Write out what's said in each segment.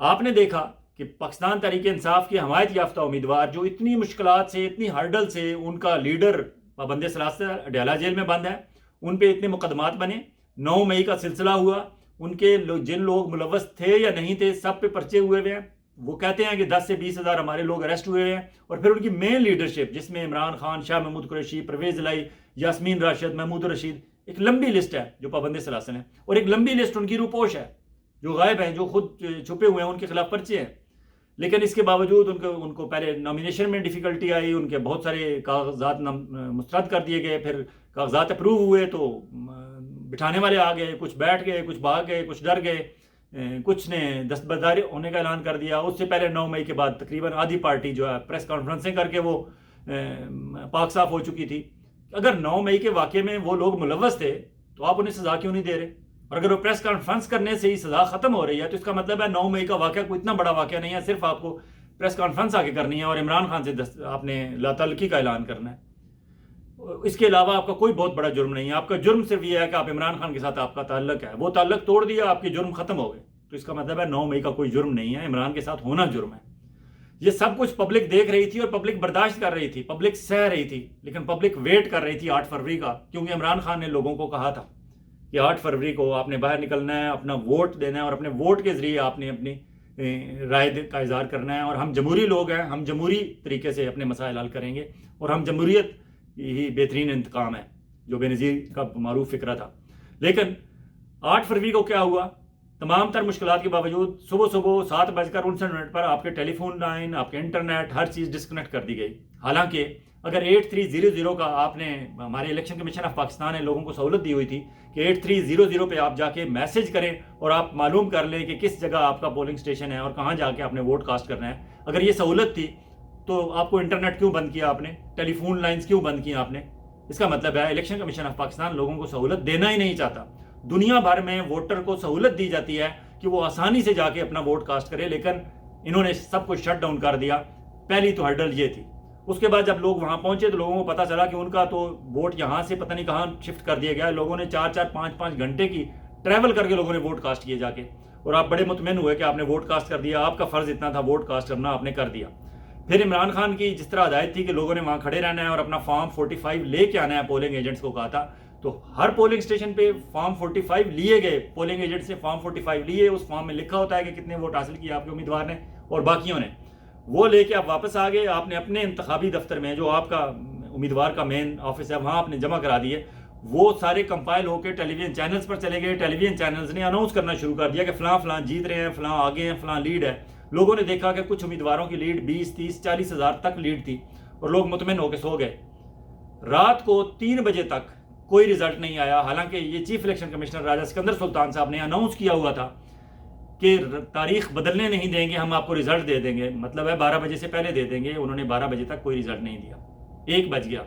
آپ نے دیکھا کہ پاکستان تحریک انصاف کے حمایت یافتہ امیدوار جو اتنی مشکلات سے اتنی ہرڈل سے ان کا لیڈر پابند سلاسل اڈیالہ جیل میں بند ہے، ان پہ اتنے مقدمات بنے، 9 مئی کا سلسلہ ہوا، ان کے جن لوگ ملوث تھے یا نہیں تھے سب پہ پرچے ہوئے ہیں، وہ کہتے ہیں کہ 10 سے 20 ہزار ہمارے لوگ اریسٹ ہوئے ہیں، اور پھر ان کی مین لیڈرشپ جس میں عمران خان، شاہ محمود قریشی، پرویز الہی، یاسمین راشد، محمود رشید، ایک لمبی لسٹ ہے جو پابند سلاسل ہیں، اور ایک لمبی لسٹ ان کی روپوش ہے جو غائب ہیں، جو خود چھپے ہوئے ہیں، ان کے خلاف پرچے ہیں۔ لیکن اس کے باوجود ان کو پہلے نامینیشن میں ڈیفیکلٹی آئی، ان کے بہت سارے کاغذات مسترد کر دیے گئے، پھر کاغذات اپروو ہوئے تو بٹھانے والے آ گئے، کچھ بیٹھ گئے، کچھ بھاگ گئے، کچھ ڈر گئے، کچھ نے دستبردار ہونے کا اعلان کر دیا۔ اس سے پہلے 9 مئی کے بعد تقریباً آدھی پارٹی جو ہے پریس کانفرنسیں کر کے وہ پاک صاف ہو چکی تھی۔ اگر 9 مئی کے واقعے میں وہ لوگ ملوث تھے تو آپ انہیں سزا کیوں نہیں دے رہے؟ اور اگر وہ پریس کانفرنس کرنے سے ہی سزا ختم ہو رہی ہے تو اس کا مطلب ہے 9 مئی کا واقعہ کوئی اتنا بڑا واقعہ نہیں ہے، صرف آپ کو پریس کانفرنس آ کے کرنی ہے اور عمران خان سے آپ نے لا تعلقی کا اعلان کرنا ہے۔ اس کے علاوہ آپ کا کوئی بہت بڑا جرم نہیں ہے، آپ کا جرم صرف یہ ہے کہ آپ عمران خان کے ساتھ آپ کا تعلق ہے، وہ تعلق توڑ دیا، آپ کے جرم ختم ہو گئے، تو اس کا مطلب ہے 9 مئی کا کوئی جرم نہیں ہے، عمران کے ساتھ ہونا جرم ہے۔ یہ سب کچھ پبلک دیکھ رہی تھی اور پبلک برداشت کر رہی تھی، پبلک سہ رہی تھی، لیکن پبلک ویٹ کر رہی تھی 8 فروری کا، کیونکہ عمران خان نے لوگوں کو کہا تھا کہ 8 فروری کو آپ نے باہر نکلنا ہے، اپنا ووٹ دینا ہے، اور اپنے ووٹ کے ذریعے آپ نے اپنی رائے کا اظہار کرنا ہے، اور ہم جمہوری لوگ ہیں، ہم جمہوری طریقے سے اپنے مسائل حل کریں گے، اور ہم جمہوریت ہی بہترین انتقام ہے، جو بے نظیر کا معروف فکرہ تھا۔ لیکن 8 فروری کو کیا ہوا؟ تمام تر مشکلات کے باوجود صبح 7:59 پر آپ کے ٹیلی فون لائن، آپ کے انٹرنیٹ، ہر چیز ڈسکنیکٹ کر دی گئی۔ حالانکہ اگر 8300 کا آپ نے، ہمارے الیکشن کمیشن آف پاکستان نے لوگوں کو سہولت دی ہوئی تھی کہ 8300 پہ آپ جا کے میسج کریں اور آپ معلوم کر لیں کہ کس جگہ آپ کا پولنگ سٹیشن ہے اور کہاں جا کے آپ نے ووٹ کاسٹ کرنا ہے، اگر یہ سہولت تھی تو آپ کو انٹرنیٹ کیوں بند کیا آپ نے؟ ٹیلی فون لائنز کیوں بند کیا آپ نے؟ اس کا مطلب ہے الیکشن کمیشن آف پاکستان لوگوں کو سہولت دینا ہی نہیں چاہتا۔ دنیا بھر میں ووٹر کو سہولت دی جاتی ہے کہ وہ آسانی سے جا کے اپنا ووٹ کاسٹ کرے، لیکن انہوں نے سب کچھ شٹ ڈاؤن کر دیا۔ پہلی تو ہرڈل یہ تھی۔ اس کے بعد جب لوگ وہاں پہنچے تو لوگوں کو پتا چلا کہ ان کا تو ووٹ یہاں سے پتہ نہیں کہاں شفٹ کر دیا گیا ہے۔ لوگوں نے 4-5 گھنٹے کی ٹریول کر کے لوگوں نے ووٹ کاسٹ کیے جا کے، اور آپ بڑے مطمئن ہوئے کہ آپ نے ووٹ کاسٹ کر دیا، آپ کا فرض اتنا تھا ووٹ کاسٹ کرنا، آپ نے کر دیا۔ پھر عمران خان کی جس طرح ہدایت تھی کہ لوگوں نے وہاں کھڑے رہنا ہے اور اپنا فارم 45 لے کے آنا ہے، پولنگ ایجنٹس کو کہا تھا، تو ہر پولنگ سٹیشن پہ فارم 45 لیے گئے، پولنگ ایجنٹ سے فارم 45 لیے، اس فارم میں لکھا ہوتا ہے کہ کتنے ووٹ حاصل کیے آپ کے امیدوار نے اور باقیوں نے، وہ لے کے آپ واپس آ گئے۔ آپ نے اپنے انتخابی دفتر میں جو آپ کا امیدوار کا مین آفس ہے وہاں آپ نے جمع کرا دیے، وہ سارے کمپائل ہو کے ٹیلی ویژن چینلز پر چلے گئے۔ ٹیلی ویژن چینلز نے اناؤنس کرنا شروع کر دیا کہ فلاں فلاں جیت رہے ہیں، فلاں آگے ہیں، فلاں لیڈ ہے۔ لوگوں نے دیکھا کہ کچھ امیدواروں کی لیڈ 20-30-40 ہزار تک لیڈ تھی، اور لوگ مطمئن ہو کے سو گئے۔ رات کو 3 بجے تک کوئی رزلٹ نہیں آیا، حالانکہ یہ چیف الیکشن کمشنر راجہ سکندر سلطان صاحب نے اناؤنس کیا ہوا تھا کہ تاریخ بدلنے نہیں دیں گے، ہم آپ کو رزلٹ دے دیں گے، مطلب ہے 12 بجے سے پہلے دے دیں گے۔ انہوں نے 12 بجے تک کوئی رزلٹ نہیں دیا، 1 بج گیا۔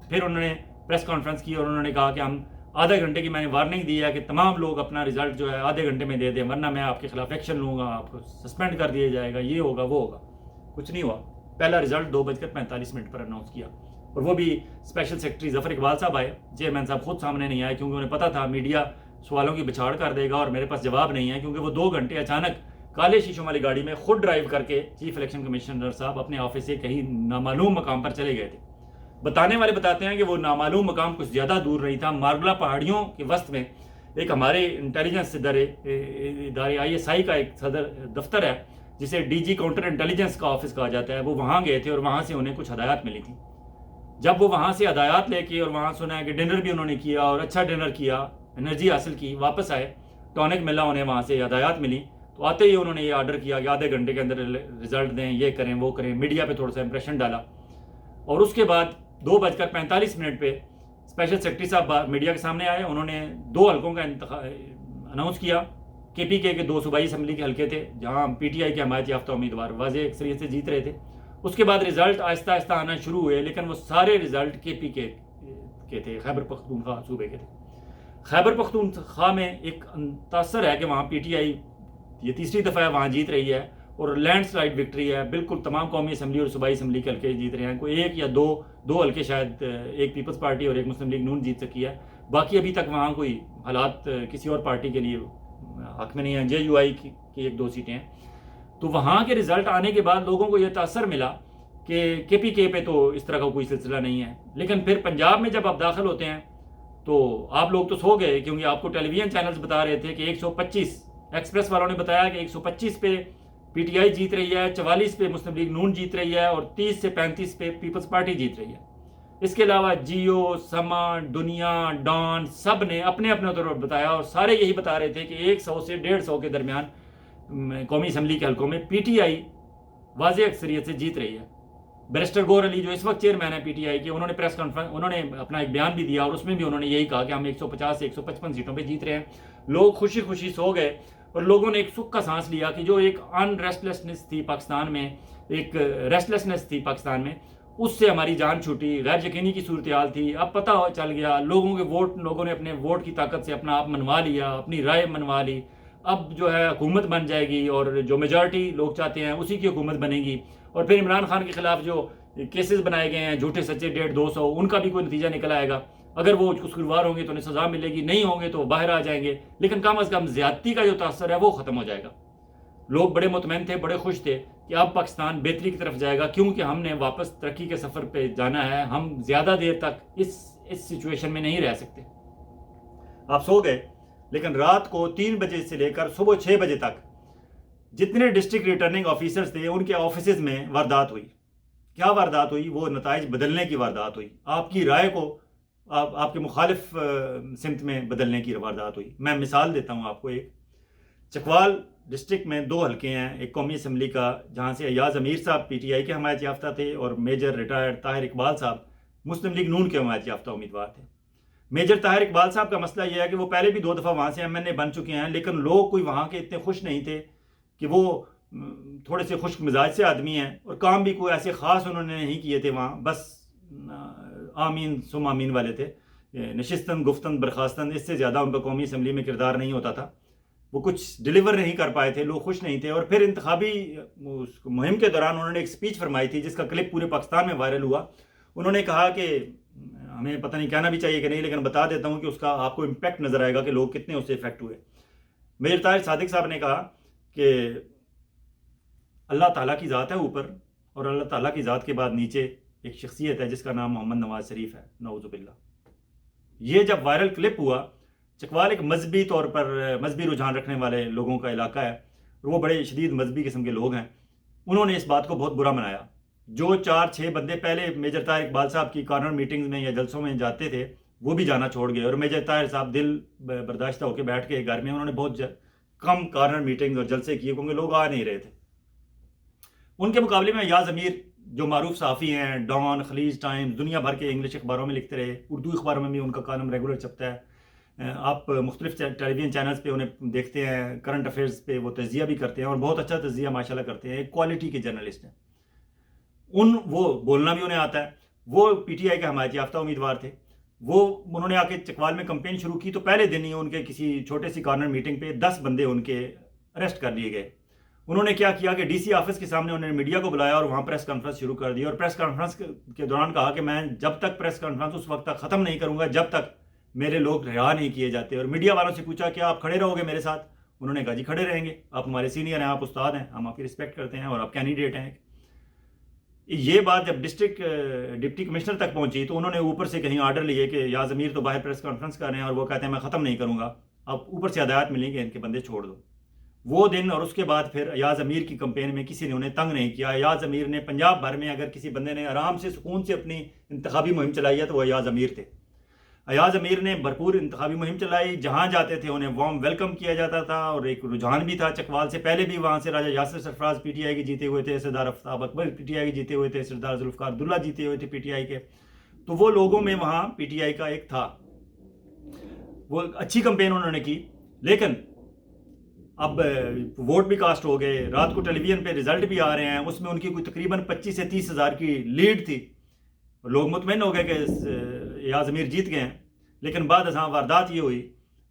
پھر انہوں نے پریس کانفرنس کی اور انہوں نے کہا کہ ہم آدھے گھنٹے کی، میں نے وارننگ دی ہے کہ تمام لوگ اپنا رزلٹ جو ہے آدھے گھنٹے میں دے دیں، ورنہ میں آپ کے خلاف ایکشن لوں گا، آپ کو سسپینڈ کر دیا جائے گا، یہ ہوگا وہ ہوگا۔ کچھ نہیں ہوا۔ پہلا رزلٹ 2:45 پر اناؤنس کیا، اور وہ بھی اسپیشل سیکرٹری ظفر اقبال صاحب آئے، چیئرمین صاحب خود سامنے نہیں آئے کیونکہ انہیں پتا تھا میڈیا سوالوں کی بچھاڑ کر دے گا اور میرے پاس جواب نہیں ہے، کیونکہ وہ 2 گھنٹے اچانک کالے شیشوں والی گاڑی میں خود ڈرائیو کر کے چیف الیکشن کمشنر صاحب اپنے آفس سے کہیں نامعلوم مقام پر چلے گئے تھے۔ بتانے والے بتاتے ہیں کہ وہ نامعلوم مقام کچھ زیادہ دور نہیں تھا، مارگلا پہاڑیوں کے وسط میں ایک ہمارے انٹیلیجنس ادارے ISI کا ایک صدر دفتر ہے جسے DG کاؤنٹر انٹیلیجنس کا آفس کہا جاتا ہے، وہ وہاں گئے تھے اور وہاں سے انہیں کچھ ہدایات ملی تھی۔ جب وہ وہاں سے ہدایات لے کے، اور وہاں سنا ہے کہ ڈنر بھی انہوں نے کیا اور اچھا ڈنر کیا، انرجی حاصل کی، واپس آئے، ٹونک ملا انہیں، وہاں سے ہدایات ملی، تو آتے ہی انہوں نے یہ آرڈر کیا کہ آدھے گھنٹے کے اندر رزلٹ دیں، یہ کریں وہ کریں، میڈیا پہ تھوڑا سا امپریشن ڈالا۔ اور اس کے بعد 2:45 پہ اسپیشل سیکرٹری صاحب میڈیا کے سامنے آئے، انہوں نے 2 حلقوں کا اناؤنس کیا۔ KPK کے 2 صوبائی اسمبلی کے حلقے تھے جہاں PTI کے حمایت یافتہ امیدوار واضح اکثریت سے جیت رہے تھے۔ اس کے بعد رزلٹ آہستہ آہستہ آنا شروع ہوئے، لیکن وہ سارے رزلٹ KPK کے تھے، خیبر پختونخوا صوبے کے تھے۔ خیبر پختونخوا میں ایک تاثر ہے کہ وہاں PTI یہ تیسری دفعہ وہاں جیت رہی ہے اور لینڈ سلائڈ وکٹری ہے، بالکل تمام قومی اسمبلی اور صوبائی اسمبلی کے حلقے جیت رہے ہیں۔ کوئی 1 یا 2 حلقے شاید ایک پیپلز پارٹی اور ایک مسلم لیگ نون جیت سکی ہے، باقی ابھی تک وہاں کوئی حالات کسی اور پارٹی کے لیے حق میں نہیں ہیں۔ JUI کی 1-2 سیٹیں ہیں، تو وہاں کے رزلٹ آنے کے بعد لوگوں کو یہ تاثر ملا کہ کے پی کے پہ تو اس طرح کا کوئی سلسلہ نہیں ہے. لیکن پھر پنجاب میں جب آپ داخل ہوتے ہیں تو آپ لوگ تو سو گئے، کیونکہ آپ کو ٹیلی ویژن چینلز بتا رہے تھے کہ 125 ایکسپریس والوں نے بتایا کہ 125 پہ پی ٹی آئی جیت رہی ہے، 44 پہ مسلم لیگ نون جیت رہی ہے، اور 30 سے 35 پہ پیپلز پارٹی جیت رہی ہے. اس کے علاوہ جیو، سما، دنیا، ڈان سب نے اپنے اپنے طور پر بتایا، اور سارے یہی بتا رہے تھے کہ 100 سے 150 کے درمیان قومی اسمبلی کے حلقوں میں پی ٹی آئی واضح اکثریت سے جیت رہی ہے. بیرسٹر گور علی جو اس وقت چیئرمین ہے پی ٹی آئی کے، انہوں نے پریس کانفرنس، انہوں نے اپنا ایک بیان بھی دیا، اور اس میں بھی انہوں نے یہی کہا کہ ہم 150 سے 155 سیٹوں پہ جیت رہے ہیں. لوگ خوشی خوشی سو گئے، اور لوگوں نے ایک سکھ کا سانس لیا کہ جو ایک ریسٹلیسنس تھی پاکستان میں، ایک ریسٹلیسنس تھی پاکستان میں، اس سے ہماری جان چھوٹی. غیر یقینی کی صورتحال تھی، اب پتہ چل گیا، لوگوں کے ووٹ، لوگوں نے اپنے ووٹ کی طاقت سے اپنا آپ منوا لیا، اپنی رائے منوا لی. اب جو ہے حکومت بن جائے گی، اور جو میجارٹی لوگ چاہتے ہیں اسی کی حکومت بنے گی. اور پھر عمران خان کے خلاف جو کیسز بنائے گئے ہیں جھوٹے سچے 150-200، ان کا بھی کوئی نتیجہ نکل آئے گا. اگر وہ قصوروار ہوں گے تو انہیں سزا ملے گی، نہیں ہوں گے تو باہر آ جائیں گے. لیکن کم از کم زیادتی کا جو تاثر ہے وہ ختم ہو جائے گا. لوگ بڑے مطمئن تھے، بڑے خوش تھے کہ اب پاکستان بہتری کی طرف جائے گا، کیونکہ ہم نے واپس ترقی کے سفر پہ جانا ہے. ہم زیادہ دیر تک اس سچویشن میں نہیں رہ سکتے. آپ سو گئے، لیکن رات کو 3 بجے سے لے کر صبح 6 بجے تک جتنے ڈسٹرکٹ ریٹرننگ آفیسرز تھے ان کے آفیسز میں واردات ہوئی. کیا واردات ہوئی؟ وہ نتائج بدلنے کی واردات ہوئی. آپ کی رائے کو آپ کے مخالف سمت میں بدلنے کی واردات ہوئی. میں مثال دیتا ہوں آپ کو. ایک چکوال ڈسٹرکٹ میں 2 حلقے ہیں، ایک قومی اسمبلی کا جہاں سے ایاز امیر صاحب پی ٹی آئی کے حمایت یافتہ تھے، اور میجر ریٹائرڈ طاہر اقبال صاحب مسلم لیگ نون کے حمایت یافتہ امیدوار تھے. میجر طاہر اقبال صاحب کا مسئلہ یہ ہے کہ وہ پہلے بھی 2 دفعہ وہاں سے ایم این اے بن چکے ہیں، لیکن لوگ کوئی وہاں کے اتنے خوش نہیں تھے کہ وہ تھوڑے سے خشک مزاج سے آدمی ہیں، اور کام بھی کوئی ایسے خاص انہوں نے نہیں کیے تھے وہاں، بس آمین سم آمین والے تھے، نشستن گفتن برخاستن، اس سے زیادہ ان کا قومی اسمبلی میں کردار نہیں ہوتا تھا. وہ کچھ ڈیلیور نہیں کر پائے تھے، لوگ خوش نہیں تھے. اور پھر انتخابی مہم کے دوران انہوں نے ایک سپیچ فرمائی تھی جس کا کلپ پورے پاکستان میں وائرل ہوا. انہوں نے کہا کہ ہمیں پتہ نہیں کہنا بھی چاہیے کہ نہیں، لیکن بتا دیتا ہوں کہ اس کا آپ کو امپیکٹ نظر آئے گا کہ لوگ کتنے اس سے افیکٹ ہوئے. میجر طاہر صادق صاحب نے کہا کہ اللہ تعالیٰ کی ذات ہے اوپر، اور اللہ تعالیٰ کی ذات کے بعد نیچے ایک شخصیت ہے جس کا نام محمد نواز شریف ہے، نعوذ باللہ. یہ جب وائرل کلپ ہوا، چکوال ایک مذہبی طور پر مذہبی رجحان رکھنے والے لوگوں کا علاقہ ہے، اور وہ بڑے شدید مذہبی قسم کے لوگ ہیں. انہوں نے اس بات کو بہت برا منایا. جو 4-6 بندے پہلے میجر طاہر اقبال صاحب کی کارنر میٹنگز میں یا جلسوں میں جاتے تھے، وہ بھی جانا چھوڑ گئے. اور میجر طاہر صاحب دل برداشتہ ہو کے بیٹھ کے گھر میں انہوں نے بہت کم کارنر میٹنگز اور جلسے کیے، کیونکہ لوگ آ نہیں رہے تھے. ان کے مقابلے میں ایاز امیر جو معروف صحافی ہیں، ڈان، خلیج ٹائمز، دنیا بھر کے انگلش اخباروں میں لکھتے رہے، اردو اخباروں میں بھی ان کا کالم ریگولر چھپتا ہے. آپ مختلف ٹیلی ویژن چینلز پہ انہیں دیکھتے ہیں، کرنٹ افیئرز پہ وہ تجزیہ بھی کرتے ہیں، اور بہت اچھا تجزیہ ماشاءاللہ کرتے ہیں. ایک کوالٹی کے جرنلسٹ ہیں. وہ بولنا بھی انہیں آتا ہے. وہ پی ٹی آئی کے حمایت یافتہ امیدوار تھے. انہوں نے آ کے چکوال میں کمپین شروع کی تو پہلے دن ہی ان کے کسی چھوٹے سی کارنر میٹنگ پہ 10 بندے ان کے اریسٹ کر لیے گئے. انہوں نے کیا کیا کہ ڈی سی آفس کے سامنے انہوں نے میڈیا کو بلایا اور وہاں پریس کانفرنس شروع کر دی. اور پریس کانفرنس کے دوران کہا کہ میں جب تک پریس کانفرنس اس وقت تک ختم نہیں کروں گا جب تک میرے لوگ رہا نہیں کیے جاتے. اور میڈیا والوں سے پوچھا کیا آپ کھڑے رہو گے میرے ساتھ؟ انہوں نے کہا جی کھڑے رہیں گے، آپ ہمارے سینئر ہیں، آپ استاد ہیں، ہم آپ کی رسپیکٹ کرتے ہیں، اور آپ کینڈیڈیٹ ہیں. یہ بات جب ڈسٹرکٹ ڈپٹی کمشنر تک پہنچی تو انہوں نے اوپر سے کہیں آرڈر لیے کہ ایاز امیر تو باہر پریس کانفرنس کر رہے ہیں اور وہ کہتے ہیں میں ختم نہیں کروں گا، اب اوپر سے ہدایات ملی کہ ان کے بندے چھوڑ دو. وہ دن اور اس کے بعد پھر ایاز امیر کی کمپین میں کسی نے انہیں تنگ نہیں کیا. ایاز امیر نے پنجاب بھر میں اگر کسی بندے نے آرام سے سکون سے اپنی انتخابی مہم چلائی ہے تو وہ ایاز امیر تھے. ایاز امیر نے بھرپور انتخابی مہم چلائی، جہاں جاتے تھے انہیں وارم ویلکم کیا جاتا تھا. اور ایک رجحان بھی تھا چکوال سے، پہلے بھی وہاں سے راجہ یاسر سرفراز پی ٹی آئی کے جیتے ہوئے تھے، سردار آفتاب اکبر پی ٹی آئی کے جیتے ہوئے تھے، سردار ذوالفقار عبداللہ جیتے ہوئے تھے پی ٹی آئی کے. تو وہ لوگوں میں وہاں پی ٹی آئی کا ایک تھا، وہ اچھی کمپین انہوں نے کی. لیکن اب ووٹ بھی کاسٹ ہو گئے، رات کو ٹیلی ویژن پہ رزلٹ بھی آ رہے ہیں، اس میں ان کی کوئی تقریباً 25 سے 30 ہزار کی لیڈ تھی. لوگ مطمئن ہو گئے کہ ایاز امیر جیت گئے ہیں. لیکن بعد ازاں واردات یہ ہوئی،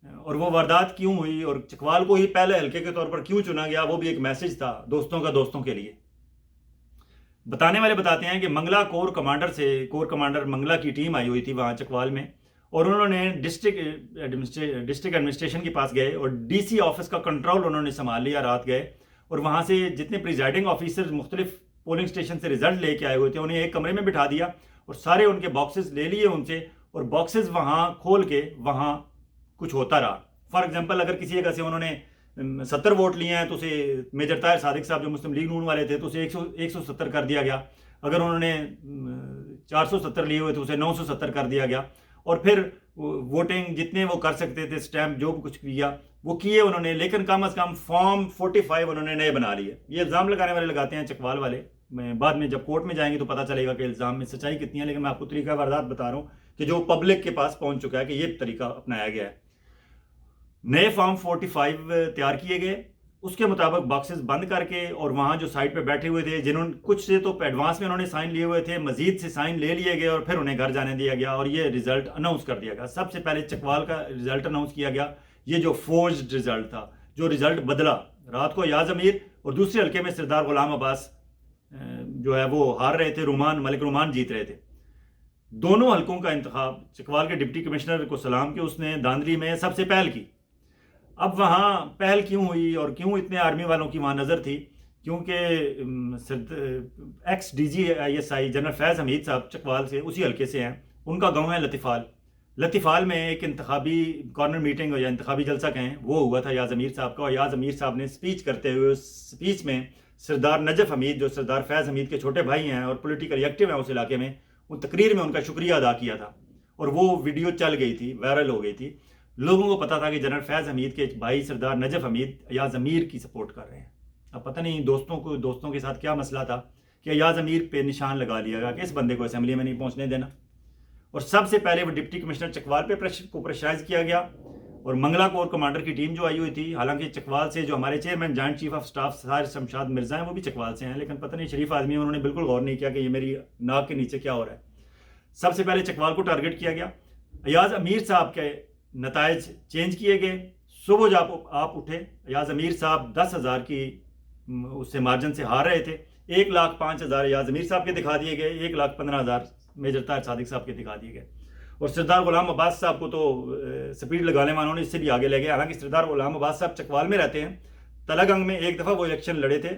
اور وہ واردات کیوں ہوئی اور چکوال کو ہی پہلے حلقے کے طور پر کیوں چنا گیا، وہ بھی ایک میسج تھا دوستوں کا دوستوں کے لیے. بتانے والے بتاتے ہیں کہ منگلا کور کمانڈر منگلا کی ٹیم آئی ہوئی تھی وہاں چکوال میں، اور انہوں نے ڈسٹرکٹ ایڈمنسٹریشن کے پاس گئے اور ڈی سی آفس کا کنٹرول انہوں نے سنبھال لیا. رات گئے اور وہاں سے جتنے پریزائڈنگ آفیسر مختلف پولنگ اسٹیشن سے رزلٹ لے کے آئے ہوئے تھے انہیں ایک کمرے میں بٹھا دیا اور سارے ان کے باکسز لے لیے ان سے، اور باکسز وہاں کھول کے وہاں کچھ ہوتا رہا. فار ایگزامپل اگر کسی جگہ سے انہوں نے 70 ووٹ لیے ہیں تو اسے میجر طاہر صادق صاحب جو مسلم لیگ نون والے تھے تو اسے 170 کر دیا گیا. اگر انہوں نے 470 لیے ہوئے تو اسے 970 کر دیا گیا. اور پھر ووٹنگ جتنے وہ کر سکتے تھے اسٹیمپ جو کچھ کیا وہ کیے انہوں نے، لیکن کم از کم فارم 45 انہوں نے نئے بنا لیے. یہ الزام لگانے والے لگاتے ہیں چکوال والے، میں بعد میں جب کورٹ میں جائیں گے تو پتہ چلے گا کہ الزام میں سچائی کتنی ہے، لیکن میں آپ کو طریقہ واردات بتا رہا ہوں کہ جو پبلک کے پاس پہنچ چکا ہے کہ یہ طریقہ اپنایا گیا ہے. نئے فارم 45 تیار کیے گئے، اس کے مطابق باکسز بند کر کے، اور وہاں جو سائٹ پہ بیٹھے ہوئے تھے جنہوں کچھ سے تو ایڈوانس میں انہوں نے سائن لیے ہوئے تھے، مزید سے سائن لے لیے گئے اور پھر انہیں گھر جانے دیا گیا اور یہ رزلٹ اناؤنس کر دیا گیا. سب سے پہلے چکوال کا رزلٹ اناؤنس کیا گیا، یہ جو فورجڈ رزلٹ تھا، جو رزلٹ بدلا. رات کو ایاز امیر اور دوسرے حلقے میں سردار غلام عباس جو ہے وہ ہار رہے تھے، ملک رومان جیت رہے تھے. دونوں حلقوں کا انتخاب چکوال کے ڈپٹی کمشنر کو سلام کہ اس نے داندری میں سب سے پہل کی. اب وہاں پہل کیوں ہوئی اور کیوں اتنے آرمی والوں کی وہاں نظر تھی؟ کیونکہ ex D G I S I general Faiz Hameed صاحب چکوال سے اسی حلقے سے ہیں، ان کا گاؤں ہے لطیفال. لطیفال میں ایک انتخابی کارنر میٹنگ یا انتخابی جلسہ کہیں وہ ہوا تھا ایاز امیر صاحب کا، اور ایاز امیر صاحب نے اسپیچ کرتے ہوئے اس اسپیچ میں سردار نجف حمید جو سردار فیض حمید کے چھوٹے بھائی ہیں اور پولیٹیکل ایکٹیو ہیں اس علاقے میں، ان تقریر میں ان کا شکریہ ادا کیا تھا. اور وہ ویڈیو چل گئی تھی، وائرل ہو گئی تھی. لوگوں کو پتا تھا کہ جنرل فیض حمید کے بھائی سردار نجف حمید ایاز امیر کی سپورٹ کر رہے ہیں. اب پتہ نہیں دوستوں کے ساتھ کیا مسئلہ تھا کہ ایاز امیر پہ نشان لگا لیا گیا کہ اس بندے کو اسمبلی میں نہیں پہنچنے دینا. اور سب سے پہلے وہ ڈپٹی کمشنر چکوال پہ پریشرائز کیا گیا، اور منگلا کور کمانڈر کی ٹیم جو آئی ہوئی تھی، حالانکہ چکوال سے جو ہمارے chairman joint chief of staff سار شمشاد مرزا ہیں وہ بھی چکوال سے ہیں، لیکن پتہ نہیں شریف آدمی انہوں نے بالکل غور نہیں کیا کہ یہ میری ناک کے نیچے کیا ہو رہا ہے. سب سے پہلے چکوال کو ٹارگٹ کیا گیا. ایاز امیر صاحب کے نتائج چینج کیے گئے. صبح جب آپ اٹھے ایاز امیر صاحب 10,000 کی اس سے مارجن سے ہار رہے تھے. 1,05,000 ایاز امیر صاحب کے دکھا دیے گئے، 1,15,000 میجر طاہر صادق صاحب کے دکھا دیے گئے. اور سردار غلام عباس صاحب کو تو سپیڈ لگانے والوں نے اس سے بھی آگے لے گئے. حالانکہ سردار غلام عباس صاحب چکوال میں رہتے ہیں. تلہ گنگ میں ایک دفعہ وہ الیکشن لڑے تھے،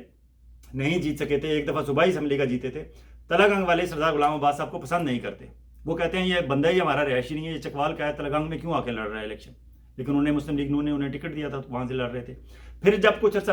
نہیں جیت سکے تھے. ایک دفعہ صوبائی اسمبلی کا جیتے تھے. تلہ گنگ والے سردار غلام عباس صاحب کو پسند نہیں کرتے. وہ کہتے ہیں یہ بندہ ہی ہمارا رہائشی نہیں ہے، یہ چکوال کا ہے، تلہ گنگ میں کیوں آ کے لڑ رہا ہے الیکشن. لیکن انہیں مسلم لیگ نون نے انہیں ٹکٹ دیا تھا تو وہاں سے لڑ رہے تھے. پھر جب کچھ عرصہ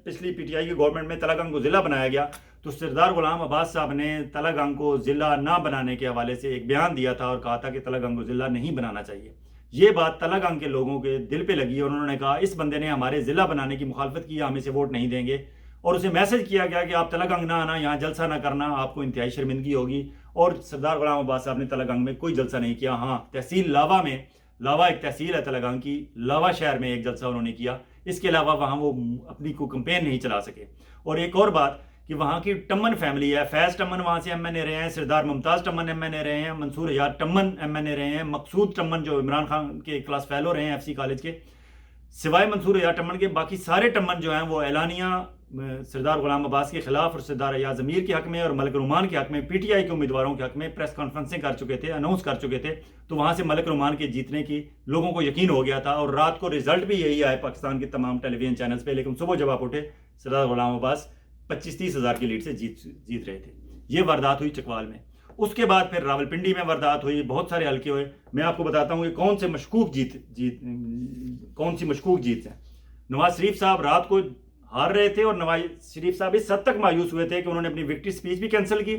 پچھلی پی ٹی آئی کی گورنمنٹ میں تلہ گنگ کو ضلع بنایا گیا تو سردار غلام عباس صاحب نے تلہ گنگ کو ضلع نہ بنانے کے حوالے سے ایک بیان دیا تھا اور کہا تھا کہ تلہ گنگ کو ضلع نہیں بنانا چاہیے. یہ بات تلہ گنگ کے لوگوں کے دل پہ لگی اور انہوں نے کہا اس بندے نے ہمارے ضلع بنانے کی مخالفت کی، ہم اسے ووٹ نہیں دیں گے. اور اسے میسج کیا گیا کہ آپ تلہ گنگ نہ آنا، یہاں جلسہ نہ کرنا، آپ کو انتہائی شرمندگی ہوگی. اور سردار غلام عباس صاحب نے تلہ گنگ میں کوئی جلسہ نہیں کیا. ہاں، تحصیل لاوا میں، لاوا ایک تحصیل ہے تلہ گنگ کی، لاوا شہر میں ایک جلسہ انہوں نے کیا. اس کے علاوہ وہاں وہ اپنی کو کمپین نہیں چلا سکے. اور ایک اور بات کہ وہاں کی ٹمن فیملی ہے، فیض ٹمن وہاں سے ایم این اے رہے ہیں، سردار ممتاز ٹمن ایم این اے رہے ہیں، منصور حیات ٹمن ایم این اے رہے ہیں، مقصود ٹمن جو عمران خان کے کلاس فیلو رہے ہیں ایف سی کالج کے. سوائے منصور حیات ٹمن کے باقی سارے ٹمن جو ہیں وہ اعلانیہ سردار غلام عباس کے خلاف اور سردار ایاز امیر کے حق میں اور ملک رومان کے حق میں، پی ٹی آئی کے امیدواروں کے حق میں پریس کانفرنسیں کر چکے تھے، اناؤنس کر چکے تھے. تو وہاں سے ملک رومان کے جیتنے کی لوگوں کو یقین ہو گیا تھا. اور رات کو رزلٹ بھی یہی آئے پاکستان کے تمام ٹیلی ویژن چینلز پہ. لیکن صبح جب آپ اٹھے سردار غلام عباس 25-30 ہزار کی لیڈ سے جیت رہے تھے. یہ واردات ہوئی چکوال میں. اس کے بعد پھر راولپنڈی میں واردات ہوئی، بہت سارے حلقے ہوئے. میں آپ کو بتاتا ہوں کہ کون سی مشکوک جیت ہیں. نواز شریف صاحب رات کو ہار رہے تھے اور نواز شریف صاحب اس حد تک مایوس ہوئے تھے کہ انہوں نے اپنی وکٹری سپیچ بھی کینسل کی.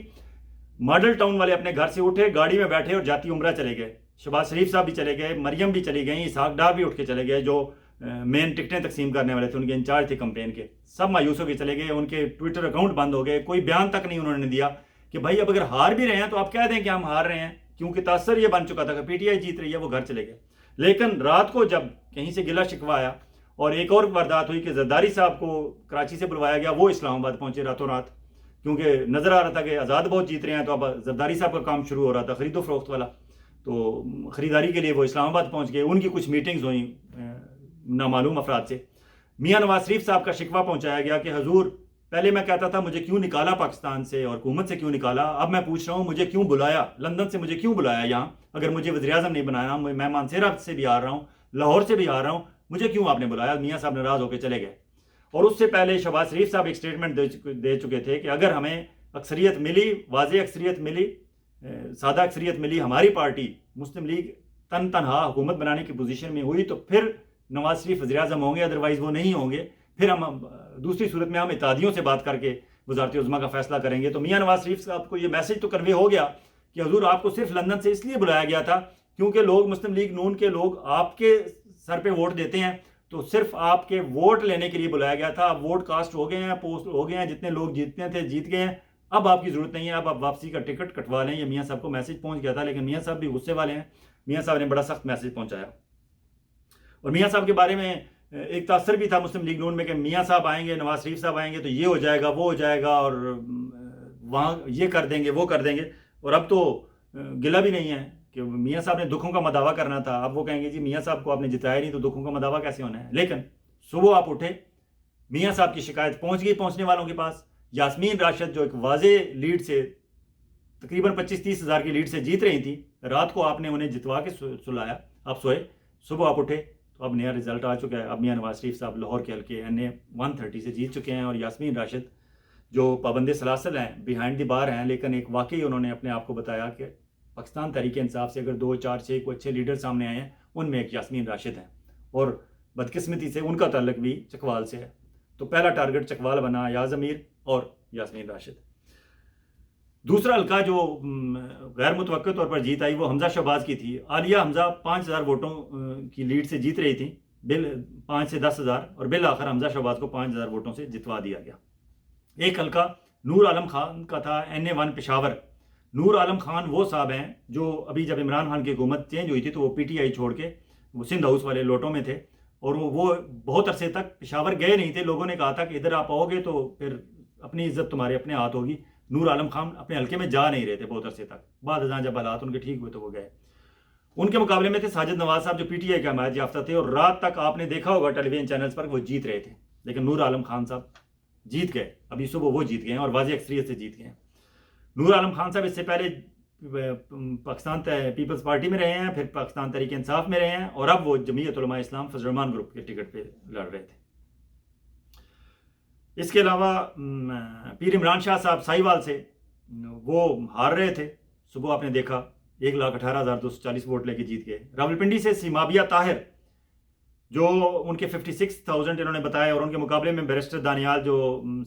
ماڈل ٹاؤن والے اپنے گھر سے اٹھے، گاڑی میں بیٹھے اور جاتی عمرہ چلے گئے. شہباز شریف صاحب بھی چلے گئے، مریم بھی چلی گئیں، اسحاق ڈار بھی اٹھ کے چلے گئے جو مین ٹکٹیں تقسیم کرنے والے تھے، ان کے انچارج تھے کمپین کے. سب مایوس ہو کے چلے گئے. ان کے ٹویٹر اکاؤنٹ بند ہو گئے. کوئی بیان تک نہیں انہوں نے دیا کہ بھائی اب اگر ہار بھی رہے ہیں تو آپ کہہ دیں کہ ہم ہار رہے ہیں، کیونکہ تاثر یہ بن چکا تھا کہ پی ٹی آئی جیت رہی ہے. وہ گھر چلے گئے. لیکن رات کو جب کہیں سے گلہ شکوا آیا اور ایک اور واردات ہوئی کہ زرداری صاحب کو کراچی سے بلوایا گیا، وہ اسلام آباد پہنچے راتوں رات، کیونکہ نظر آ رہا تھا کہ آزاد بہت جیت رہے ہیں. تو اب زرداری صاحب کا کام شروع ہو رہا تھا خرید و فروخت والا، تو خریداری کے لیے وہ اسلام آباد پہنچ گئے. ان کی کچھ میٹنگز ہوئیں نامعلوم افراد سے. میاں نواز شریف صاحب کا شکوہ پہنچایا گیا کہ حضور پہلے میں کہتا تھا مجھے کیوں نکالا پاکستان سے اور حکومت سے کیوں نکالا، اب میں پوچھ رہا ہوں مجھے کیوں بلایا، لندن سے مجھے کیوں بلایا یہاں، اگر مجھے وزیر اعظم نہیں بنایا، میں مانسیرا سے بھی آ رہا ہوں، لاہور سے بھی آ رہا ہوں، مجھے کیوں آپ نے بلایا. میاں صاحب ناراض ہو کے چلے گئے. اور اس سے پہلے شہباز شریف صاحب ایک سٹیٹمنٹ دے چکے تھے کہ اگر ہمیں اکثریت ملی، واضح اکثریت ملی، سادہ اکثریت ملی، ہماری پارٹی مسلم لیگ تنہا حکومت بنانے کی پوزیشن میں ہوئی تو پھر نواز شریف وزیر اعظم ہوں گے، ادروائز وہ نہیں ہوں گے، پھر ہم دوسری صورت میں ہم اتحادیوں سے بات کر کے وزارت عظمیٰ کا فیصلہ کریں گے۔ تو میاں نواز شریف صاحب کو یہ میسج تو کنوے ہو گیا کہ حضور آپ کو صرف لندن سے اس لیے بلایا گیا تھا کیونکہ لوگ مسلم لیگ نون کے لوگ آپ کے سر پہ ووٹ دیتے ہیں، تو صرف آپ کے ووٹ لینے کے لیے بلایا گیا تھا۔ اب ووٹ کاسٹ ہو گئے ہیں، پوسٹ ہو گئے ہیں، جتنے لوگ جیتنے تھے جیت گئے ہیں، اب آپ کی ضرورت نہیں ہے، اب آپ واپسی کا ٹکٹ کٹوا لیں۔ یہ میاں صاحب کو میسج پہنچ گیا تھا، لیکن میاں صاحب بھی غصے والے ہیں، میاں صاحب نے بڑا سخت میسج پہنچایا۔ اور میاں صاحب کے بارے میں ایک تاثر بھی تھا مسلم لیگ نون میں کہ میاں صاحب آئیں گے، نواز شریف صاحب آئیں گے تو یہ ہو جائے گا، وہ ہو جائے گا، اور وہاں یہ کر دیں گے، وہ کر دیں گے۔ اور اب تو گلہ بھی نہیں ہے کہ میاں صاحب نے دکھوں کا مداوع کرنا تھا، اب وہ کہیں گے جی میاں صاحب کو آپ نے جتایا نہیں تو دکھوں کا مداوع کیسے ہونا ہے۔ لیکن صبح آپ اٹھے، میاں صاحب کی شکایت پہنچ گئی پہنچنے والوں کے پاس۔ یاسمین راشد جو ایک واضح لیڈ سے تقریباً 25-30 ہزار کی لیڈ سے جیت رہی تھی، رات کو آپ نے انہیں جتوا کے سلایا، آپ سوئے، صبح آپ اٹھے تو اب نیا رزلٹ آ چکا ہے۔ اب میاں نواز شریف صاحب لاہور کے حلقے NA 130 سے جیت چکے ہیں، اور یاسمین راشد جو پابند سلاسل ہیں، بیہائنڈ دی بار ہیں، لیکن ایک واقعی انہوں نے اپنے آپ کو بتایا کہ پاکستان تحریک انصاف سے اگر 2 4 6 کوئی اچھے لیڈر سامنے آئے ہیں، ان میں ایک یاسمین راشد ہیں، اور بدقسمتی سے ان کا تعلق بھی چکوال سے ہے۔ تو پہلا ٹارگٹ چکوال بنا، یاز امیر اور یاسمین راشد۔ دوسرا حلقہ جو غیر متوقع طور پر جیت آئی وہ حمزہ شہباز کی تھی۔ عالیہ حمزہ 5000 ووٹوں کی لیڈ سے جیت رہی تھی، 5 سے 10,000، اور بالآخر حمزہ شہباز کو 5000 ووٹوں سے جتوا دیا گیا۔ ایک حلقہ نور عالم خان کا تھا، NA 1 پشاور۔ نور عالم خان وہ صاحب ہیں جو ابھی جب عمران خان کی حکومت چینج ہوئی تھی تو وہ PTI چھوڑ کے وہ سندھ ہاؤس والے لوٹوں میں تھے، اور وہ بہت عرصے تک پشاور گئے نہیں تھے۔ لوگوں نے کہا تھا کہ ادھر آپ آؤ گے تو پھر اپنی عزت تمہارے اپنے ہاتھ ہوگی۔ نور عالم خان اپنے حلقے میں جا نہیں رہے تھے بہت عرصے تک، بعد ازاں جب حالات ان کے ٹھیک ہوئے تو وہ گئے۔ ان کے مقابلے میں تھے ساجد نواز صاحب جو PTI کے حمایت یافتہ تھے، اور رات تک آپ نے دیکھا ہوگا ٹیلی ویژن چینلز پر وہ جیت رہے تھے، لیکن نور عالم خان صاحب جیت گئے۔ ابھی صبح وہ جیت گئے ہیں اور واضح اکثریت سے جیت گئے ہیں۔ نور عالم خان صاحب اس سے پہلے پاکستان پیپلز پارٹی میں رہے ہیں، پھر پاکستان تحریک انصاف میں رہے ہیں، اور اب وہ جمعیت علماء اسلام فضل الرحمان گروپ کے ٹکٹ پہ لڑ رہے تھے۔ اس کے علاوہ پیر عمران شاہ صاحب ساہیوال سے وہ ہار رہے تھے، صبح آپ نے دیکھا 1,18,240 ووٹ لے کے جیت گئے۔ راولپنڈی سے سیمابیہ طاہر جو ان کے 56,000 انہوں نے بتایا، اور ان کے مقابلے میں بیرسٹر دانیال جو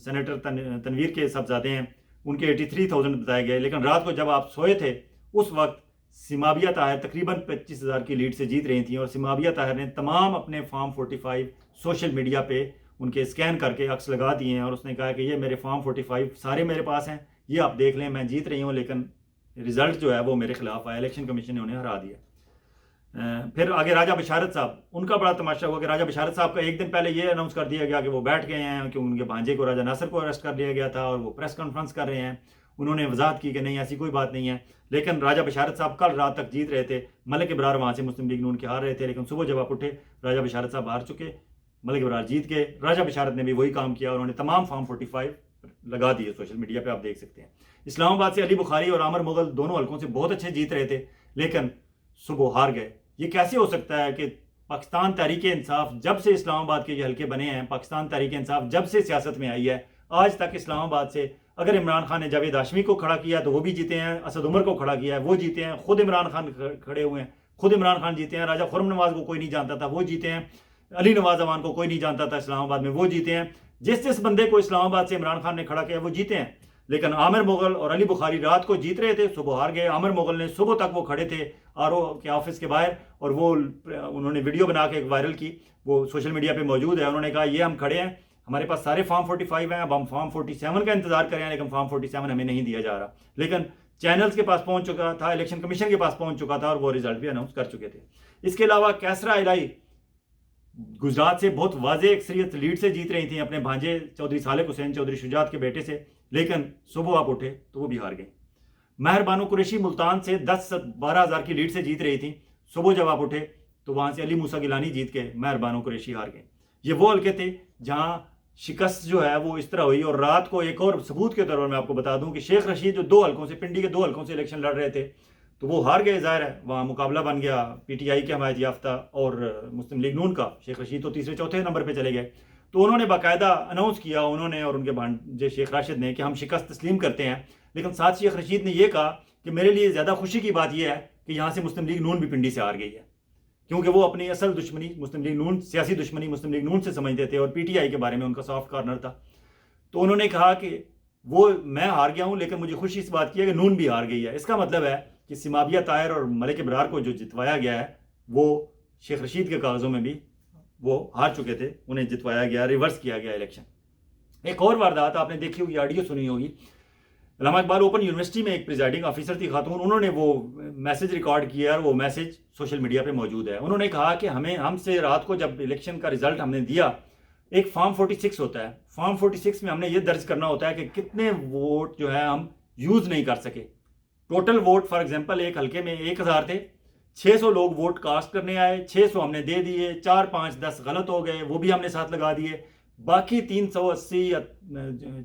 سینیٹر تنویر کے صاحبزادے ہیں ان کے 83,000 بتائے گئے۔ لیکن رات کو جب آپ سوئے تھے اس وقت سیمابیہ طاہر تقریباً 25,000 کی لیڈ سے جیت رہی تھیں، اور سیمابیہ طاہر نے تمام اپنے فارم 45 سوشل میڈیا پہ ان کے اسکین کر کے عکس لگا دیے ہیں، اور اس نے کہا کہ یہ میرے فارم 45 سارے میرے پاس ہیں، یہ آپ دیکھ لیں، میں جیت رہی ہوں، لیکن رزلٹ جو ہے وہ میرے خلاف آیا، الیکشن کمیشن نے انہیں ہرا دیا۔ پھر آگے راجہ بشارت صاحب، ان کا بڑا تماشا ہوا کہ راجہ بشارت صاحب کا ایک دن پہلے یہ اناؤنس کر دیا گیا کہ وہ بیٹھ گئے ہیں، کہ ان کے بھانجے کو راجہ ناصر کو اریسٹ کر لیا گیا تھا، اور وہ پریس کانفرنس کر رہے ہیں۔ انہوں نے وضاحت کی کہ نہیں ایسی کوئی بات نہیں ہے، لیکن راجہ بشارت صاحب کل رات تک جیت رہے تھے، ملک ابرار وہاں سے مسلم لیگ نون کے ہار رہے تھے، لیکن صبح جب آپ اٹھے راجہ بشارت صاحب ہار چکے، ملک ابرار جیت گئے۔ راجہ بشارت نے بھی وہی کام کیا، انہوں نے تمام فارم 45 لگا دیے، سوشل میڈیا پہ آپ دیکھ سکتے ہیں۔ اسلام آباد سے علی بخاری اور عامر مغل دونوں حلقوں سے بہت اچھے جیت رہے تھے، لیکن صبح ہار گئے۔ یہ کیسے ہو سکتا ہے کہ پاکستان تحریک انصاف جب سے اسلام آباد کے یہ حلقے بنے ہیں، پاکستان تحریک انصاف جب سے سیاست میں آئی ہے، آج تک اسلام آباد سے اگر عمران خان نے جاوید ہاشمی کو کھڑا کیا تو وہ بھی جیتے ہیں، اسد عمر کو کھڑا کیا ہے وہ جیتے ہیں، خود عمران خان کھڑے ہوئے ہیں خود عمران خان جیتے ہیں، راجہ خرم نواز کو کوئی نہیں جانتا تھا وہ جیتے ہیں، علی نواز اوان کو کوئی نہیں جانتا تھا اسلام آباد میں وہ جیتے ہیں، جس بندے کو اسلام آباد سے عمران خان نے کھڑا کیا وہ جیتے ہیں۔ لیکن عامر مغل اور علی بخاری رات کو جیت رہے تھے، صبح ہار گئے۔ عامر مغل نے صبح تک وہ کھڑے تھے RO کے آفس کے باہر، اور وہ انہوں نے ویڈیو بنا کے ایک وائرل کی، وہ سوشل میڈیا پہ موجود ہے۔ انہوں نے کہا یہ ہم کھڑے ہیں، ہمارے پاس سارے فارم 45 ہیں، اب ہم فارم 47 کا انتظار کریں ہیں، لیکن فارم 47 ہمیں نہیں دیا جا رہا۔ لیکن چینلز کے پاس پہنچ چکا تھا، الیکشن کمیشن کے پاس پہنچ چکا تھا، اور وہ رزلٹ بھی اناؤنس کر چکے تھے۔ اس کے علاوہ کیسرا الہی گجرات سے بہت واضح اکثریت لیڈ سے جیت رہی تھیں اپنے بھانجے چودھری صالح حسین چودھری شجاعت کے بیٹے سے، لیکن صبح آپ اٹھے تو وہ بھی ہار گئے۔ مہر بانو قریشی ملتان سے 10-12 ہزار کی لیڈ سے جیت رہی تھیں، صبح جب آپ اٹھے تو وہاں سے علی موسیٰ گیلانی جیت کے مہر بانو قریشی ہار گئے۔ یہ وہ حلقے تھے جہاں شکست جو ہے وہ اس طرح ہوئی۔ اور رات کو ایک اور ثبوت کے طور پر میں آپ کو بتا دوں کہ شیخ رشید جو 2 حلقوں سے پنڈی کے 2 حلقوں سے الیکشن لڑ رہے تھے تو وہ ہار گئے، ظاہر ہے وہاں مقابلہ بن گیا PTI کے حمایت یافتہ اور مسلم لیگ نون کا۔ شیخ رشید تو تیسرے چوتھے نمبر پہ چلے گئے۔ تو انہوں نے باقاعدہ اناؤنس کیا انہوں نے اور ان کے بھانجے شیخ راشد نے کہ ہم شکست تسلیم کرتے ہیں، لیکن ساتھ شیخ رشید نے یہ کہا کہ میرے لیے زیادہ خوشی کی بات یہ ہے کہ یہاں سے مسلم لیگ نون بھی پنڈی سے ہار گئی ہے، کیونکہ وہ اپنی اصل دشمنی مسلم لیگ نون، سیاسی دشمنی مسلم لیگ نون سے سمجھتے تھے اور پی ٹی آئی کے بارے میں ان کا سافٹ کارنر تھا۔ تو انہوں نے کہا کہ وہ میں ہار گیا ہوں لیکن مجھے خوشی اس بات کی ہے کہ نون بھی ہار گئی ہے۔ اس کا مطلب ہے کہ سماویہ طاہر اور ملک ابرار کو جو جتوایا گیا ہے وہ شیخ رشید کے کاغذوں میں بھی وہ ہار چکے تھے، انہیں جتوایا گیا، ریورس کیا گیا الیکشن۔ ایک اور واردات آپ نے دیکھی ہوگی، آڈیو سنی ہوگی، علامہ اقبال اوپن یونیورسٹی میں ایک پریزائڈنگ آفیسر تھی خاتون، انہوں نے وہ میسج ریکارڈ کیا اور وہ میسج سوشل میڈیا پہ موجود ہے۔ انہوں نے کہا کہ ہم سے رات کو جب الیکشن کا رزلٹ ہم نے دیا، ایک فارم 46 ہوتا ہے، فارم 46 میں ہم نے یہ درج کرنا ہوتا ہے کہ کتنے ووٹ جو ہے ہم یوز نہیں کر سکے۔ ٹوٹل ووٹ فار ایگزامپل ایک حلقے میں 1000 تھے، 600 لوگ ووٹ کاسٹ کرنے آئے، 600 ہم نے دے دیے، 4 5 10 غلط ہو گئے، وہ بھی ہم نے ساتھ لگا دیے، باقی 380 یا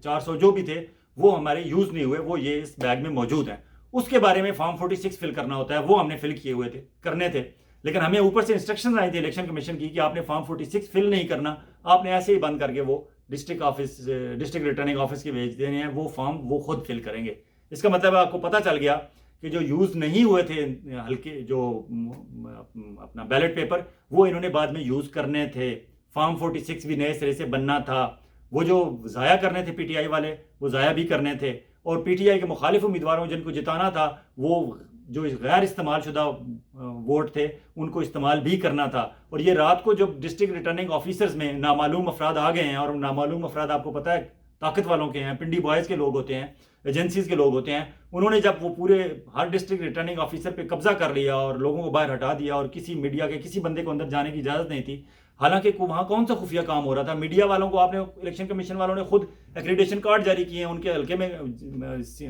400 جو بھی تھے وہ ہمارے یوز نہیں ہوئے، وہ یہ اس بیگ میں موجود ہیں۔ اس کے بارے میں فارم 46 فل کرنا ہوتا ہے، وہ ہم نے فل کیے ہوئے تھے، کرنے تھے، لیکن ہمیں اوپر سے انسٹرکشن آئی تھی الیکشن کمیشن کی کہ آپ نے فارم 46 فل نہیں کرنا، آپ نے ایسے ہی بند کر کے وہ ڈسٹرکٹ ریٹرننگ آفس کے بھیج دینے ہیں، وہ فارم وہ خود فل کریں گے۔ اس کا مطلب آپ کو پتہ چل گیا کہ جو یوز نہیں ہوئے تھے ہلکے جو اپنا بیلٹ پیپر، وہ انہوں نے بعد میں یوز کرنے تھے، فارم 46 بھی نئے سرے سے بننا تھا، وہ جو ضائع کرنے تھے پی ٹی آئی والے وہ ضائع بھی کرنے تھے، اور پی ٹی آئی کے مخالف امیدواروں جن کو جتانا تھا وہ جو غیر استعمال شدہ ووٹ تھے ان کو استعمال بھی کرنا تھا۔ اور یہ رات کو جب ڈسٹرکٹ ریٹرننگ آفیسرز میں نامعلوم افراد آ گئے ہیں، اور نامعلوم افراد آپ کو پتہ ہے طاقت والوں کے ہیں، پنڈی بوائز کے لوگ ہوتے ہیں، ایجنسیز کے لوگ ہوتے ہیں، انہوں نے جب وہ پورے ہر ڈسٹرکٹ ریٹرننگ آفیسر پہ قبضہ کر لیا اور لوگوں کو باہر ہٹا دیا، اور کسی میڈیا کے کسی بندے کو اندر جانے کی اجازت نہیں تھی، حالانکہ وہاں کون سا خفیہ کام ہو رہا تھا؟ میڈیا والوں کو آپ نے، الیکشن کمیشن والوں نے خود ایکریڈیشن کارڈ جاری کیے ہیں، ان کے حلقے میں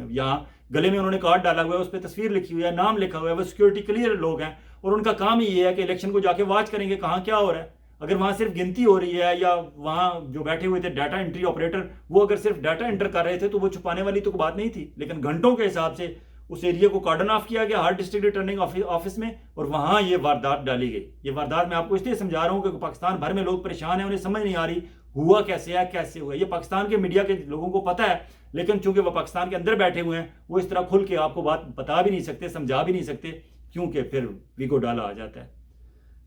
یہاں گلے میں انہوں نے کارڈ ڈالا ہوا ہے، اس پہ تصویر لکھی ہوئی ہے، نام لکھا ہوا ہے، وہ سیکورٹی کلیئر لوگ ہیں، اور ان کا کام ہی یہ ہے کہ الیکشن کو جا کے واچ کریں گے کہاں کیا ہو رہا ہے۔ اگر وہاں صرف گنتی ہو رہی ہے، یا وہاں جو بیٹھے ہوئے تھے ڈیٹا انٹری آپریٹر وہ اگر صرف ڈیٹا انٹر کر رہے تھے تو وہ چھپانے والی تو بات نہیں تھی، لیکن گھنٹوں کے حساب سے اس ایریا کو کارڈن آف کیا گیا ہر ڈسٹرکٹ ریٹرننگ آفس میں، اور وہاں یہ واردات ڈالی گئی۔ یہ واردات میں آپ کو اس لیے سمجھا رہا ہوں کہ پاکستان بھر میں لوگ پریشان ہیں، انہیں سمجھ نہیں آ رہی ہوا کیسے ہے، کیسے ہوا۔ یہ پاکستان کے میڈیا کے لوگوں کو پتہ ہے، لیکن چونکہ وہ پاکستان کے اندر بیٹھے ہوئے ہیں وہ اس طرح کھل کے آپ کو بات بتا بھی نہیں سکتے، سمجھا بھی نہیں سکتے، کیونکہ پھر ویگو ڈالا آ جاتا ہے۔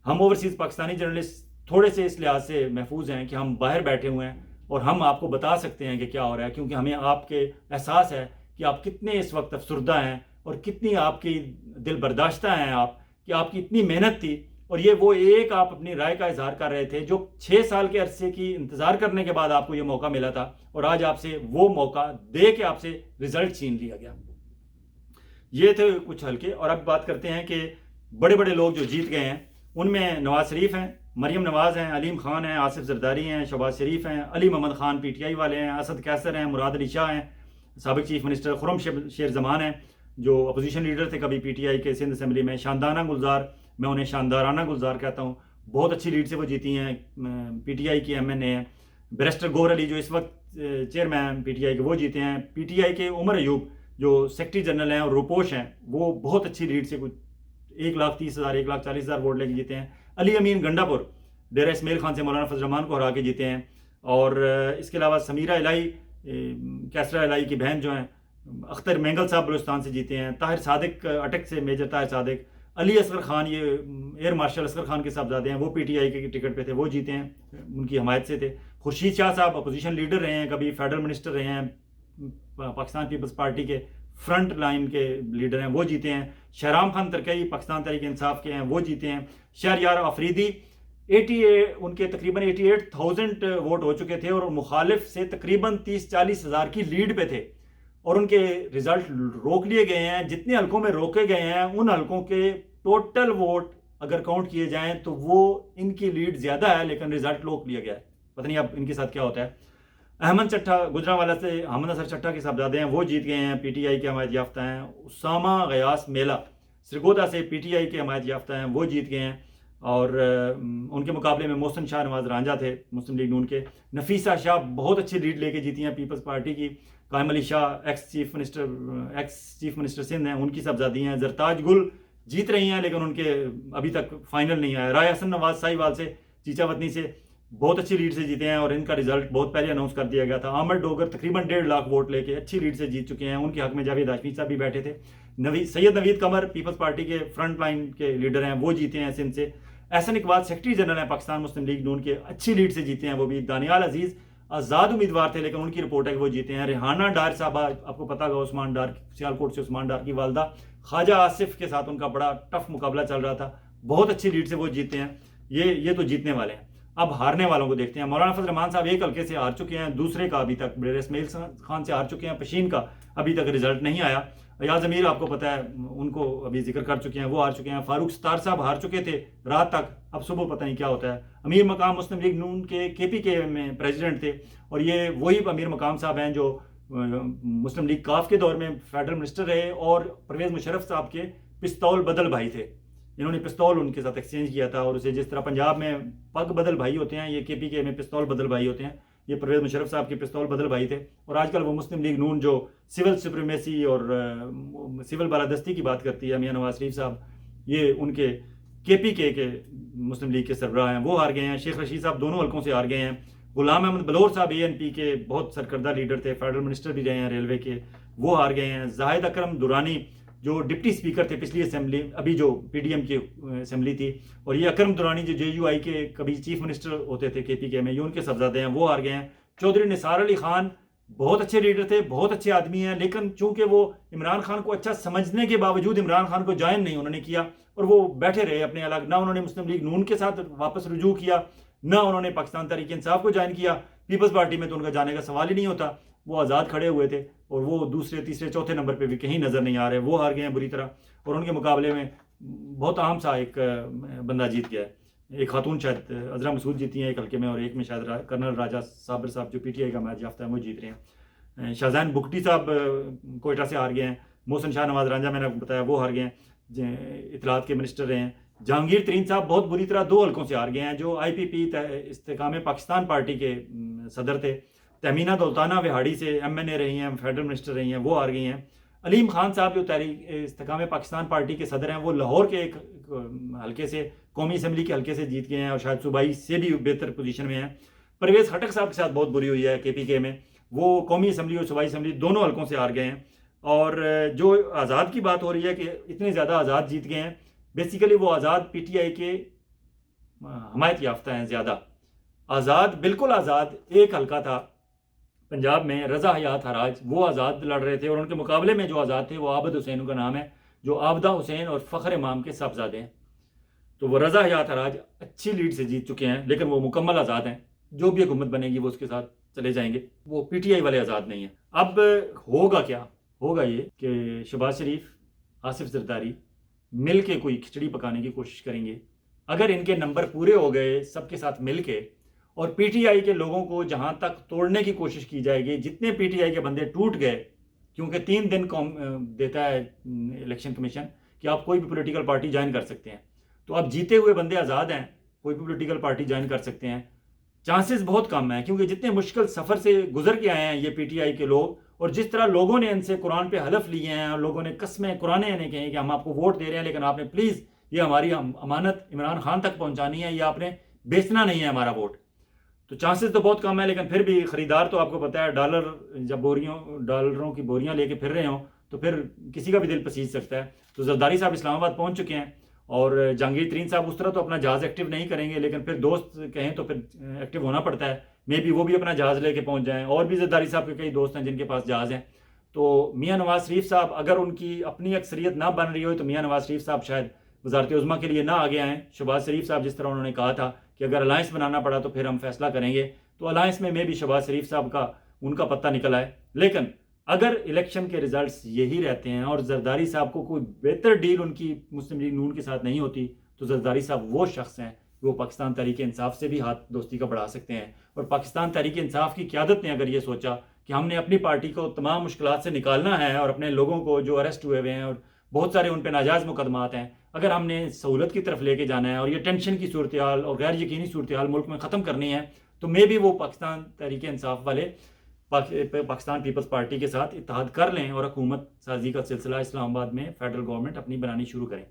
ہم اوورسیز پاکستانی جرنلسٹ تھوڑے سے اس لحاظ سے محفوظ ہیں کہ ہم باہر بیٹھے ہوئے ہیں اور ہم آپ کو بتا سکتے ہیں کہ کیا ہو رہا ہے، کیونکہ ہمیں آپ کے احساس ہے کہ آپ کتنے اس وقت افسردہ ہیں اور کتنی آپ کی دل برداشتہ ہیں آپ، کہ آپ کی اتنی محنت تھی، اور یہ وہ ایک آپ اپنی رائے کا اظہار کر رہے تھے جو 6 سال کے عرصے کی انتظار کرنے کے بعد آپ کو یہ موقع ملا تھا، اور آج آپ سے وہ موقع دے کے آپ سے رزلٹ چھین لیا گیا۔ یہ تھے کچھ حلقے، اور اب بات کرتے ہیں کہ بڑے بڑے لوگ جو جیت گئے ہیں ان میں نواز شریف ہیں، مریم نواز ہیں، علیم خان ہیں، آصف زرداری ہیں، شہباز شریف ہیں، علی Muhammad Khan P T I والے ہیں، اسد قیصر ہیں، مراد علی شاہ ہیں، سابق چیف منسٹر، خرم شیر زمان ہیں جو اپوزیشن لیڈر تھے کبھی پی ٹی آئی کے سندھ اسمبلی میں، شاندانہ گلزار، میں انہیں شاندارانہ گلزار کہتا ہوں، بہت اچھی لیڈ سے وہ جیتی ہیں، پی ٹی آئی کی ایم این اے ہیں، بیرسٹر گور علی جو اس وقت چیئرمین پی ٹی آئی کے وہ جیتے ہیں، پی ٹی آئی کے عمر ایوب جو سیکرٹری جنرل ہیں اور روپوش ہیں وہ بہت اچھی لیڈ سے کچھ 1,30,000 1,40,000 ووٹ لے کے جیتے ہیں، علی امین گنڈا پور ڈیرہ اسماعیل خان سے مولانا فضل الرحمان کو ہرا کے جیتے ہیں، اور اس کے علاوہ سمیرہ الہی، کیسرا الہی کی بہن جو ہیں، اختر مینگل صاحب بلوچستان سے جیتے ہیں، طاہر صادق اٹک سے میجر طاہر صادق، علی اصغر خان یہ ایئر مارشل اصغر خان کے صاحبزادے ہیں، وہ پی ٹی آئی کے ٹکٹ پہ تھے، وہ جیتے ہیں، ان کی حمایت سے تھے، خورشید شاہ صاحب اپوزیشن لیڈر رہے ہیں، کبھی فیڈرل منسٹر رہے ہیں، پاکستان پیپلز پارٹی کے فرنٹ لائن کے لیڈر ہیں، وہ جیتے ہیں، شہرام خان ترکئی پاکستان تحریک انصاف کے ہیں، وہ جیتے ہیں، شہریار آفریدی 88 ان کے تقریباً 88,000 ووٹ ہو چکے تھے، اور مخالف سے تقریباً 30-40 ہزار کی لیڈ پہ تھے، اور ان کے رزلٹ روک لیے گئے ہیں۔ جتنے حلقوں میں روکے گئے ہیں ان حلقوں کے ٹوٹل ووٹ اگر کاؤنٹ کیے جائیں تو وہ ان کی لیڈ زیادہ ہے، لیکن رزلٹ روک لیا گیا ہے، پتہ نہیں اب ان کے ساتھ کیا ہوتا ہے۔ احمد چٹھا گجرانوالہ سے حامد اظہر چٹھا کے صاحبزادے ہیں، وہ جیت گئے ہیں، پی ٹی آئی کے حمایت یافتہ ہیں۔ اسامہ غیاث میلہ سرگودا سے پی ٹی آئی کے حمایت یافتہ ہیں، وہ جیت گئے ہیں، اور ان کے مقابلے میں محسن شاہ نواز رانجھا تھے مسلم لیگ نون کے۔ نفیسہ شاہ بہت اچھی لیڈ لے کے جیتی ہیں پیپلز پارٹی کی۔ قائم Ali Shah x chief minister Sindh ہیں، ان کی صاحبزادی ہیں۔ زرتاج گل جیت رہی ہیں لیکن ان کے ابھی تک فائنل نہیں آیا۔ رائے حسن نواز ساہیوال سے چیچا وطنی سے بہت اچھی لیڈ سے جیتے ہیں اور ان کا رزلٹ بہت پہلے اناؤنس کر دیا گیا تھا. احمد ڈوگر تقریباً 1.5 لاکھ ووٹ لے کے اچھی لیڈ سے جیت چکے ہیں. ان کے حق میں جاوید ہاشمی صاحب بھی بیٹھے تھے. سید نوید قمر پیپلز پارٹی کے فرنٹ لائن کے لیڈر ہیں, وہ جیتے ہیں سندھ سے. احسن اقبال سیکرٹری جنرل ہیں پاکستان مسلم لیگ نون کے, اچھی لیڈ سے جیتے ہیں وہ بھی. دانیال عزیز آزاد امیدوار تھے لیکن ان کی رپورٹ ہے کہ وہ جیتے ہیں. ریحانہ ڈار صاحبہ, آپ کو پتا ہوگا عثمان ڈار, سیالکوٹ سے عثمان ڈار کی والدہ, خواجہ آصف کے ساتھ ان کا بڑا ٹف مقابلہ چل رہا تھا, بہت اچھی لیڈ سے وہ جیتے ہیں. یہ تو جیتنے والے ہیں. اب ہارنے والوں کو دیکھتے ہیں. مولانا فضل الرحمان صاحب ایک حلقے سے ہار چکے ہیں, دوسرے کا ابھی تک بریئر اسماعیل خان سے ہار چکے ہیں. پشین کا ابھی تک رزلٹ نہیں آیا. ایاز امیر آپ کو پتہ ہے ان کو ابھی ذکر کر چکے ہیں, وہ ہار چکے ہیں. فاروق ستار صاحب ہار چکے تھے رات تک, اب صبح پتہ نہیں کیا ہوتا ہے. امیر مقام مسلم لیگ نون کے پی کے میں پریزیڈنٹ تھے, اور یہ وہی امیر مقام صاحب ہیں جو مسلم لیگ کاف کے دور میں فیڈرل منسٹر رہے اور پرویز مشرف صاحب کے پستول بدل بھائی تھے. انہوں نے پستول ان کے ساتھ ایکسچینج کیا تھا, اور اسے جس طرح پنجاب میں پگ بدل بھائی ہوتے ہیں, یہ پی کے میں پستول بدل بھائی ہوتے ہیں. یہ پرویز مشرف صاحب کے پستول بدل بھائی تھے. اور آج کل وہ مسلم لیگ نون جو سول سپریمیسی اور سول بالادستی کی بات کرتی ہے, میاں نواز شریف صاحب, یہ ان کے پی کے مسلم لیگ کے سربراہ ہیں, وہ ہار گئے ہیں. شیخ رشید صاحب دونوں حلقوں سے ہار گئے ہیں. غلام احمد بلور صاحب ANP کے بہت سرکردہ لیڈر تھے, فیڈرل منسٹر بھی رہے ہیں ریلوے کے, وہ ہار گئے ہیں. زاہد اکرم دورانی جو ڈپٹی اسپیکر تھے پچھلی اسمبلی, ابھی جو PDM کی اسمبلی تھی, اور یہ اکرم دورانی جو JUI کے کبھی چیف منسٹر ہوتے تھے KPK میں, یہ ان کے صاحبزادے ہیں, وہ ہار گئے ہیں. چودھری نثار علی خان بہت اچھے لیڈر تھے, بہت اچھے آدمی ہیں, لیکن چونکہ وہ عمران خان کو اچھا سمجھنے کے باوجود عمران خان کو جوائن نہیں انہوں نے کیا, اور وہ بیٹھے رہے اپنے الگ. نہ انہوں نے مسلم لیگ نون کے ساتھ واپس رجوع کیا, نہ انہوں نے پاکستان تحریک انصاف کو جوائن کیا. پیپلز پارٹی میں تو ان کا جانے کا سوال ہی نہیں ہوتا. وہ آزاد کھڑے ہوئے تھے, اور وہ دوسرے تیسرے چوتھے نمبر پہ بھی کہیں نظر نہیں آ رہے, وہ ہار گئے ہیں بری طرح. اور ان کے مقابلے میں بہت عام سا ایک بندہ جیت گیا ہے, ایک خاتون شاید عذرا مسعود جیتی ہیں ایک حلقے میں, اور ایک میں شاید کرنل راجہ صابر صاحب جو PTI کا میچ یافتہ ہے وہ جیت رہے ہیں. شاہزان بگٹی صاحب کوئٹہ سے ہار گئے ہیں. محسن شاہ نواز رانجھا میں نے بتایا وہ ہار گئے ہیں, اطلاعات کے منسٹر رہے ہیں. جہانگیر ترین صاحب بہت بری طرح 2 حلقوں سے ہار گئے ہیں, جو IPP استحکام پاکستان پارٹی کے صدر تھے. تہمینہ دولتانہ وہاڑی سے MNA رہی ہیں, فیڈرل منسٹر رہی ہیں, وہ ہار گئی ہیں. علیم خان صاحب جو تحریک استحکام پاکستان پارٹی کے صدر ہیں, وہ لاہور کے ایک حلقے سے, قومی اسمبلی کے حلقے سے جیت گئے ہیں, اور شاید صوبائی سے بھی بہتر پوزیشن میں ہیں. پرویز خٹک صاحب کے ساتھ بہت بری ہوئی ہے KPK میں, وہ قومی اسمبلی اور صوبائی اسمبلی دونوں حلقوں سے ہار گئے ہیں. اور جو آزاد کی بات ہو رہی ہے کہ اتنے زیادہ آزاد جیت گئے ہیں, بیسیکلی وہ آزاد PTI کے حمایت یافتہ ہیں زیادہ. آزاد بالکل آزاد ایک حلقہ تھا پنجاب میں, رضا حیات حراج, وہ آزاد لڑ رہے تھے, اور ان کے مقابلے میں جو آزاد تھے وہ عابد حسین کا نام ہے, جو عابدہ حسین اور فخر امام کے صاحبزادے ہیں. تو وہ رضا حیات حراج اچھی لیڈ سے جیت چکے ہیں, لیکن وہ مکمل آزاد ہیں. جو بھی حکومت بنے گی وہ اس کے ساتھ چلے جائیں گے, وہ PTI والے آزاد نہیں ہیں. اب ہوگا کیا؟ ہوگا یہ کہ شہباز شریف, آصف زرداری مل کے کوئی کھچڑی پکانے کی کوشش کریں گے. اگر ان کے نمبر پورے ہو گئے سب کے ساتھ مل کے, اور PTI کے لوگوں کو جہاں تک توڑنے کی کوشش کی جائے گی, جتنے PTI کے بندے ٹوٹ گئے, کیونکہ 3 دن دیتا ہے الیکشن کمیشن کہ آپ کوئی بھی پولیٹیکل پارٹی جوائن کر سکتے ہیں, تو اب جیتے ہوئے بندے آزاد ہیں, کوئی بھی پولیٹیکل پارٹی جوائن کر سکتے ہیں. چانسز بہت کم ہیں, کیونکہ جتنے مشکل سفر سے گزر کے آئے ہیں یہ PTI کے لوگ, اور جس طرح لوگوں نے ان سے قرآن پہ حلف لیے ہیں, اور لوگوں نے قسمیں قرآن نے کہیں کہ ہم آپ کو ووٹ دے رہے ہیں, لیکن آپ نے پلیز یہ ہماری امانت عمران خان تک پہنچانی ہے, یا آپ نے بیچنا نہیں ہے ہمارا ووٹ. تو چانسز تو بہت کم ہے, لیکن پھر بھی خریدار تو آپ کو پتہ ہے, ڈالر جب ڈالروں کی بوریاں لے کے پھر رہے ہوں تو پھر کسی کا بھی دل پسیج سکتا ہے. تو زرداری صاحب اسلام آباد پہنچ چکے ہیں, اور جہانگیر ترین صاحب اس طرح تو اپنا جہاز ایکٹیو نہیں کریں گے, لیکن پھر دوست کہیں تو پھر ایکٹیو ہونا پڑتا ہے. مے بی وہ بھی اپنا جہاز لے کے پہنچ جائیں, اور بھی زرداری صاحب کے کئی دوست ہیں جن کے پاس جہاز ہیں. تو میاں نواز شریف صاحب اگر ان کی اپنی اکثریت نہ بن رہی ہو تو میاں نواز شریف صاحب شاید وزارت عظمیٰ کے لیے نہ آگے آئیں. شہباز شریف صاحب جس طرح انہوں نے کہا تھا کہ اگر الائنس بنانا پڑا تو پھر ہم فیصلہ کریں گے, تو الائنس میں بھی شہباز شریف صاحب کا ان کا پتہ نکل آئے. لیکن اگر الیکشن کے ریزلٹس یہی رہتے ہیں اور زرداری صاحب کو کوئی بہتر ڈیل ان کی مسلم لیگ نون کے ساتھ نہیں ہوتی, تو زرداری صاحب وہ شخص ہیں وہ پاکستان تحریک انصاف سے بھی ہاتھ دوستی کا بڑھا سکتے ہیں. اور پاکستان تحریک انصاف کی قیادت نے اگر یہ سوچا کہ ہم نے اپنی پارٹی کو تمام مشکلات سے نکالنا ہے, اور اپنے لوگوں کو جو اریسٹ ہوئے ہوئے ہیں اور بہت سارے ان پہ ناجائز مقدمات ہیں, اگر ہم نے سہولت کی طرف لے کے جانا ہے اور یہ ٹینشن کی صورتحال اور غیر یقینی صورتحال ملک میں ختم کرنی ہے, تو مے بھی وہ پاکستان تحریک انصاف والے پاکستان پیپلز پارٹی کے ساتھ اتحاد کر لیں اور حکومت سازی کا سلسلہ اسلام آباد میں فیڈرل گورنمنٹ اپنی بنانی شروع کریں.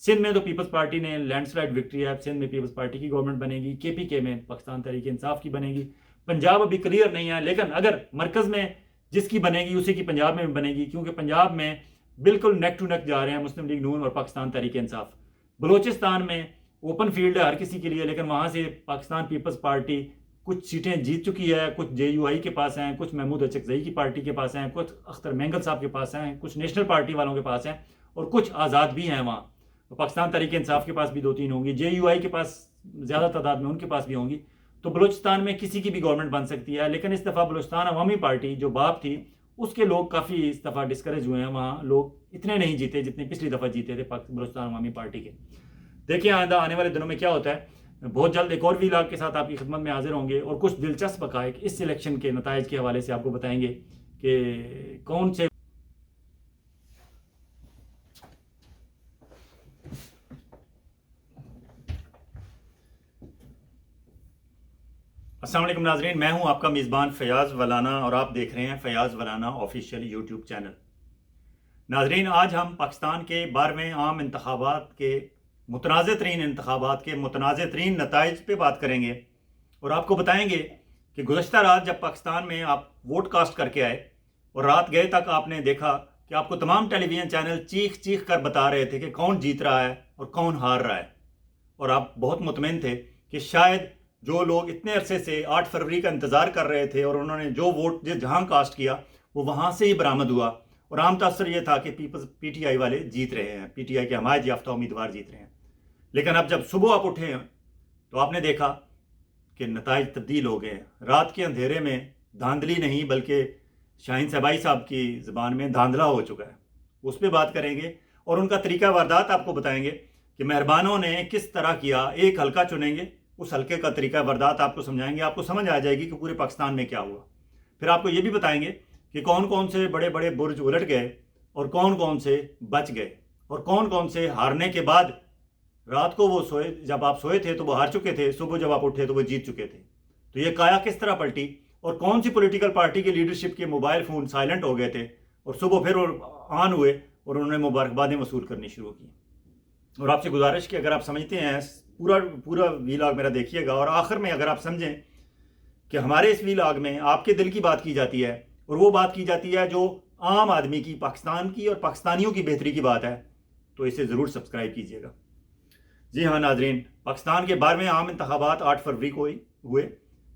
سندھ میں تو پیپلز پارٹی نے لینڈ سلائڈ وکٹری ہے، سندھ میں پیپلز پارٹی کی گورنمنٹ بنے گی، KPK میں پاکستان تحریک انصاف کی بنے گی، پنجاب ابھی کلیئر نہیں ہے، لیکن اگر مرکز میں جس کی بنے گی اسی کی پنجاب میں بھی بنے گی، کیونکہ پنجاب میں بالکل نیک ٹو نیک جا رہے ہیں مسلم لیگ نون اور پاکستان تحریک انصاف۔ بلوچستان میں اوپن فیلڈ ہے ہر کسی کے لیے، لیکن وہاں سے پاکستان پیپلز پارٹی کچھ سیٹیں جیت چکی ہے، کچھ JUI کے پاس ہیں، کچھ محمود اچکزئی کی پارٹی کے پاس ہیں، کچھ اختر مینگل صاحب کے پاس ہیں، کچھ نیشنل پارٹی والوں کے پاس ہیں، اور کچھ آزاد بھی ہیں وہاں۔ پاکستان تحریک انصاف کے پاس بھی 2-3 ہوں گی، JUI کے پاس زیادہ تعداد میں ان کے پاس بھی ہوں گی۔ تو بلوچستان میں کسی کی بھی گورنمنٹ بن سکتی ہے، لیکن اس دفعہ بلوچستان عوامی پارٹی جو باپ تھی اس کے لوگ کافی اس دفعہ ڈسکریج ہوئے ہیں، وہاں لوگ اتنے نہیں جیتے جتنے پچھلی دفعہ جیتے تھے بلوچستان عوامی پارٹی کے۔ دیکھیں آئندہ آنے والے دنوں میں کیا ہوتا ہے، بہت جلد ایک اور ویلاگ کے ساتھ آپ کی خدمت میں حاضر ہوں گے، اور کچھ دلچسپ حقائق اس الیکشن کے نتائج کے حوالے سے آپ کو بتائیں گے کہ کون سے السلام علیکم ناظرین، میں ہوں آپ کا میزبان فیاض ولانا اور آپ دیکھ رہے ہیں فیاض ولانا آفیشیل یوٹیوب چینل۔ ناظرین، آج ہم پاکستان کے 12ویں عام انتخابات کے متنازع ترین انتخابات کے متنازع ترین نتائج پہ بات کریں گے، اور آپ کو بتائیں گے کہ گزشتہ رات جب پاکستان میں آپ ووٹ کاسٹ کر کے آئے اور رات گئے تک آپ نے دیکھا کہ آپ کو تمام ٹیلی ویژن چینل چیخ چیخ کر بتا رہے تھے کہ کون جیت رہا ہے اور کون ہار رہا ہے، اور آپ بہت مطمئن تھے کہ شاید جو لوگ اتنے عرصے سے 8 فروری کا انتظار کر رہے تھے اور انہوں نے جو ووٹ جہاں کاسٹ کیا وہ وہاں سے ہی برآمد ہوا، اور عام تاثر یہ تھا کہ PTI والے جیت رہے ہیں، PTI کے حمایت یافتہ امیدوار جیت رہے ہیں۔ لیکن اب جب صبح آپ اٹھے ہیں تو آپ نے دیکھا کہ نتائج تبدیل ہو گئے ہیں۔ رات کے اندھیرے میں دھاندلی نہیں بلکہ شاہین صاحبائی صاحب کی زبان میں دھاندلا ہو چکا ہے، اس پہ بات کریں گے، اور ان کا طریقہ واردات آپ کو بتائیں گے کہ مہربانوں نے کس طرح کیا۔ ایک حلقہ چنیں گے، اس حلقے کا طریقہ واردات آپ کو سمجھائیں گے، آپ کو سمجھ آ جائے گی کہ پورے پاکستان میں کیا ہوا۔ پھر آپ کو یہ بھی بتائیں گے کہ کون کون سے بڑے بڑے برج الٹ گئے اور کون کون سے بچ گئے، اور کون کون سے ہارنے کے بعد رات کو وہ سوئے، جب آپ سوئے تھے تو وہ ہار چکے تھے، صبح جب آپ اٹھے تو وہ جیت چکے تھے۔ تو یہ کایا کس طرح پلٹی، اور کون سی پولیٹیکل پارٹی کے لیڈرشپ کے موبائل فون سائلنٹ ہو گئے تھے اور صبح پھر آن ہوئے اور انہوں نے مبارکبادیں وصول کرنی شروع کی۔ اور آپ سے گزارش کہ اگر آپ سمجھتے ہیں پورا ویلاگ میرا دیکھیے گا، اور آخر میں اگر آپ سمجھیں کہ ہمارے اس ویلاگ میں آپ کے دل کی بات کی جاتی ہے، اور وہ بات کی جاتی ہے جو عام آدمی کی، پاکستان کی اور پاکستانیوں کی بہتری کی بات ہے، تو اسے ضرور سبسکرائب کیجیے گا۔ جی ہاں ناظرین، پاکستان کے 12ویں عام انتخابات 8 فروری کو ہوئے،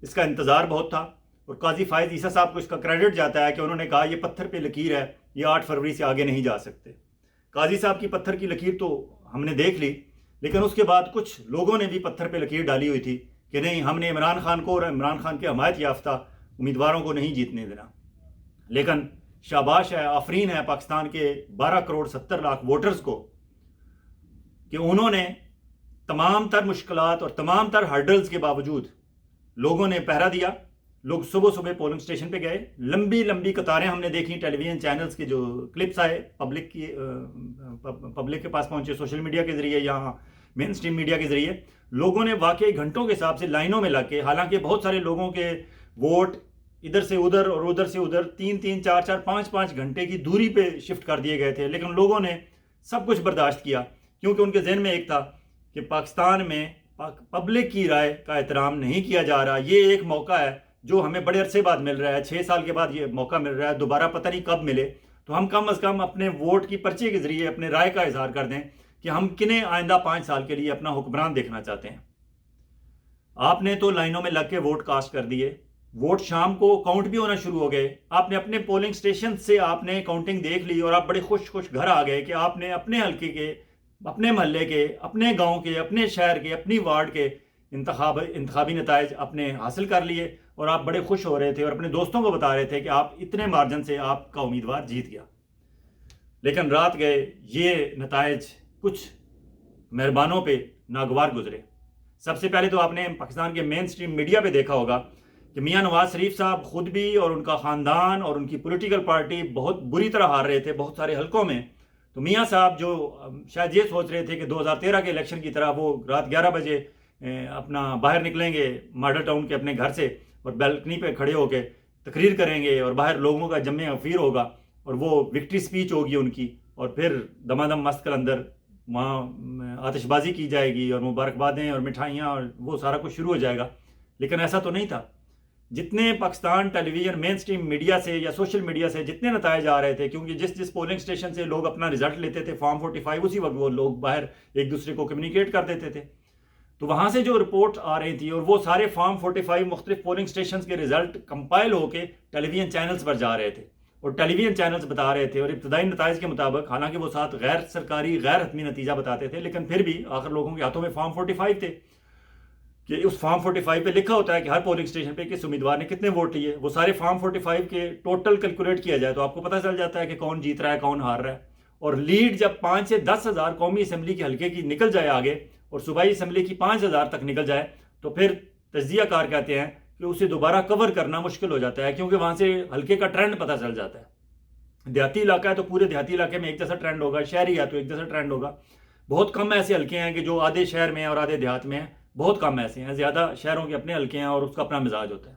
اس کا انتظار بہت تھا، اور قاضی فائز عیسیٰ صاحب کو اس کا کریڈٹ جاتا ہے کہ انہوں نے کہا یہ پتھر پہ لکیر ہے، یہ 8 فروری سے آگے نہیں جا سکتے۔ قاضی صاحب کی پتھر کی لکیر تو ہم نے دیکھ لی، لیکن اس کے بعد کچھ لوگوں نے بھی پتھر پہ لکیر ڈالی ہوئی تھی کہ نہیں، ہم نے عمران خان کو اور عمران خان کے حمایت یافتہ امیدواروں کو نہیں جیتنے دینا۔ لیکن شاباش ہے، آفرین ہے پاکستان کے 12 کروڑ 70 لاکھ ووٹرز کو کہ انہوں نے تمام تر مشکلات اور تمام تر ہرڈلز کے باوجود لوگوں نے پہرا دیا۔ لوگ صبح صبح پولنگ سٹیشن پہ گئے، لمبی لمبی قطاریں ہم نے دیکھی، ٹیلی ویژن چینلز کے جو کلپس آئے پبلک کے پاس پہنچے، سوشل میڈیا کے ذریعے، یہاں مین اسٹریم میڈیا کے ذریعے لوگوں نے واقعی گھنٹوں کے حساب سے لائنوں میں لگ کے، حالانکہ بہت سارے لوگوں کے ووٹ ادھر سے ادھر اور ادھر سے ادھر 3-3 4-4 5-5 گھنٹے کی دوری پہ شفٹ کر دیے گئے تھے، لیکن لوگوں نے سب کچھ برداشت کیا، کیونکہ ان کے ذہن میں ایک تھا کہ پاکستان میں پبلک کی رائے کا احترام نہیں کیا جا رہا۔ یہ ایک موقع ہے جو ہمیں بڑے عرصے بعد مل رہا ہے، 6 سال کے بعد یہ موقع مل رہا ہے، دوبارہ پتہ نہیں کب ملے، تو ہم کم از کم اپنے ووٹ کی پرچے کے ذریعے اپنے رائے کا اظہار کر دیں کہ ہم کنہیں آئندہ 5 سال کے لیے اپنا حکمران دیکھنا چاہتے ہیں۔ آپ نے تو لائنوں میں لگ کے ووٹ کاسٹ کر دیے، ووٹ شام کو کاؤنٹ بھی ہونا شروع ہو گئے، آپ نے اپنے پولنگ سٹیشن سے آپ نے کاؤنٹنگ دیکھ لی، اور آپ بڑے خوش گھر آ گئے کہ آپ نے اپنے حلقے کے، اپنے محلے کے، اپنے گاؤں کے، اپنے شہر کے، اپنی وارڈ کے انتخابی نتائج اپنے حاصل کر لیے، اور آپ بڑے خوش ہو رہے تھے اور اپنے دوستوں کو بتا رہے تھے کہ آپ اتنے مارجن سے آپ کا امیدوار جیت گیا۔ لیکن رات گئے، یہ نتائج کچھ مہربانوں پہ ناگوار گزرے۔ سب سے پہلے تو آپ نے پاکستان کے مین اسٹریم میڈیا پہ دیکھا ہوگا کہ میاں نواز شریف صاحب خود بھی اور ان کا خاندان اور ان کی پولیٹیکل پارٹی بہت بری طرح ہار رہے تھے بہت سارے حلقوں میں۔ تو میاں صاحب جو شاید یہ سوچ رہے تھے کہ 2013 کے الیکشن کی طرح وہ رات 11 بجے اپنا باہر نکلیں گے ماڈل ٹاؤن کے اپنے گھر سے، اور بیلکنی پہ کھڑے ہو کے تقریر کریں گے، اور باہر لوگوں کا جمع افیر ہوگا، اور وہ وکٹری سپیچ ہوگی ان کی، اور پھر دمادم مست قلندر وہاں آتش بازی کی جائے گی اور مبارکبادیں اور مٹھائیاں اور وہ سارا کچھ شروع ہو جائے گا، لیکن ایسا تو نہیں تھا۔ جتنے پاکستان ٹیلی ویژن مین سٹریم میڈیا سے یا سوشل میڈیا سے جتنے نتائج آ رہے تھے، کیونکہ جس پولنگ سٹیشن سے لوگ اپنا رزلٹ لیتے تھے فارم 45، اسی وقت وہ لوگ باہر ایک دوسرے کو کمیونیکیٹ کر دیتے تھے، تو وہاں سے جو رپورٹ آ رہی تھی اور وہ سارے فارم 45 مختلف پولنگ سٹیشنز کے رزلٹ کمپائل ہو کے ٹیلی ویژن چینلز پر جا رہے تھے، اور ٹیلی ویژن چینلز بتا رہے تھے، اور ابتدائی نتائج کے مطابق، حالانکہ وہ ساتھ غیر سرکاری غیر حتمی نتیجہ بتاتے تھے، لیکن پھر بھی آخر لوگوں کے ہاتھوں میں فارم 45 تھے کہ اس فارم 45 پہ لکھا ہوتا ہے کہ ہر پولنگ سٹیشن پہ کس امیدوار نے کتنے ووٹ لیے۔ وہ سارے فارم 45 کے ٹوٹل کیلکولیٹ کیا جائے تو آپ کو پتہ چل جاتا ہے کہ کون جیت رہا ہے کون ہار رہا ہے، اور لیڈ جب 5 سے 10 ہزار قومی اسمبلی کے حلقے کی نکل جائے آگے، اور صوبائی اسمبلی کی 5,000 تک نکل جائے، تو پھر تجزیہ کار کہتے ہیں کہ اسے دوبارہ کور کرنا مشکل ہو جاتا ہے، کیونکہ وہاں سے حلقے کا ٹرینڈ پتہ چل جاتا ہے۔ دیہاتی علاقہ ہے تو پورے دیہاتی علاقے میں ایک جیسا ٹرینڈ ہوگا، شہری ہے تو ایک جیسا ٹرینڈ ہوگا۔ بہت کم ایسے حلقے ہیں کہ جو آدھے شہر میں ہیں اور آدھے دیہات میں ہیں، بہت کم ایسے ہیں، زیادہ شہروں کے اپنے حلقے ہیں اور اس کا اپنا مزاج ہوتا ہے۔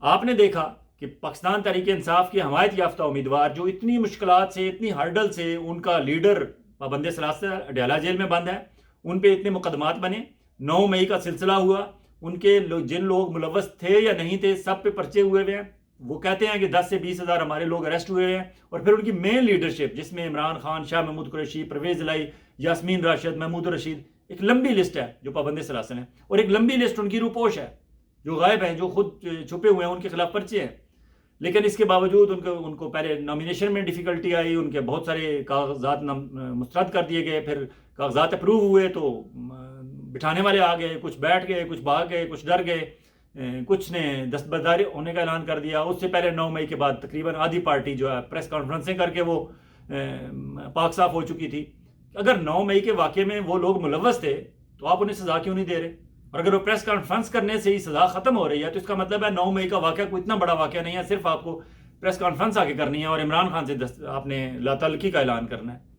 آپ نے دیکھا کہ پاکستان تحریک انصاف کے حمایت یافتہ امیدوار جو اتنی مشکلات سے، اتنی ہرڈل سے، ان کا لیڈر پابند سلاسل اڈیالہ جیل میں بند ہے، ان پہ اتنے مقدمات بنے، 9 مئی کا سلسلہ ہوا، ان کے جن لوگ ملوث تھے یا نہیں تھے سب پہ پرچے ہوئے ہوئے ہیں۔ وہ کہتے ہیں کہ 10 سے 20 ہزار ہمارے لوگ اریسٹ ہوئے ہیں، اور پھر ان کی مین لیڈرشپ جس میں عمران خان، شاہ محمود قریشی، پرویز الہی، یاسمین راشد، محمود الرشید، ایک لمبی لسٹ ہے جو پابند سلاسل ہیں، اور ایک لمبی لسٹ ان کی روپوش ہے جو غائب ہیں، جو خود چھپے ہوئے ہیں، ان کے خلاف پرچے ہیں۔ لیکن اس کے باوجود ان کو پہلے نامینیشن میں ڈیفیکلٹی آئی، ان کے بہت سارے کاغذات مسترد کر دیے گئے، پھر کاغذات اپروو ہوئے تو بٹھانے والے آ گئے، کچھ بیٹھ گئے، کچھ بھاگ گئے، کچھ ڈر گئے، کچھ نے دستبردار ہونے کا اعلان کر دیا۔ اس سے پہلے 9 مئی کے بعد تقریباً آدھی پارٹی جو ہے پریس کانفرنسیں کر کے وہ پاک صاف ہو چکی تھی۔ اگر 9 مئی کے واقعے میں وہ لوگ ملوث تھے تو آپ انہیں سزا کیوں نہیں دے رہے؟ اور اگر وہ پریس کانفرنس کرنے سے ہی سزا ختم ہو رہی ہے تو اس کا مطلب ہے 9 مئی کا واقعہ کوئی اتنا بڑا واقعہ نہیں ہے، صرف آپ کو پریس کانفرنس آگے کرنی ہے اور عمران خان سے آپ نے لا تعلقی کا اعلان کرنا ہے۔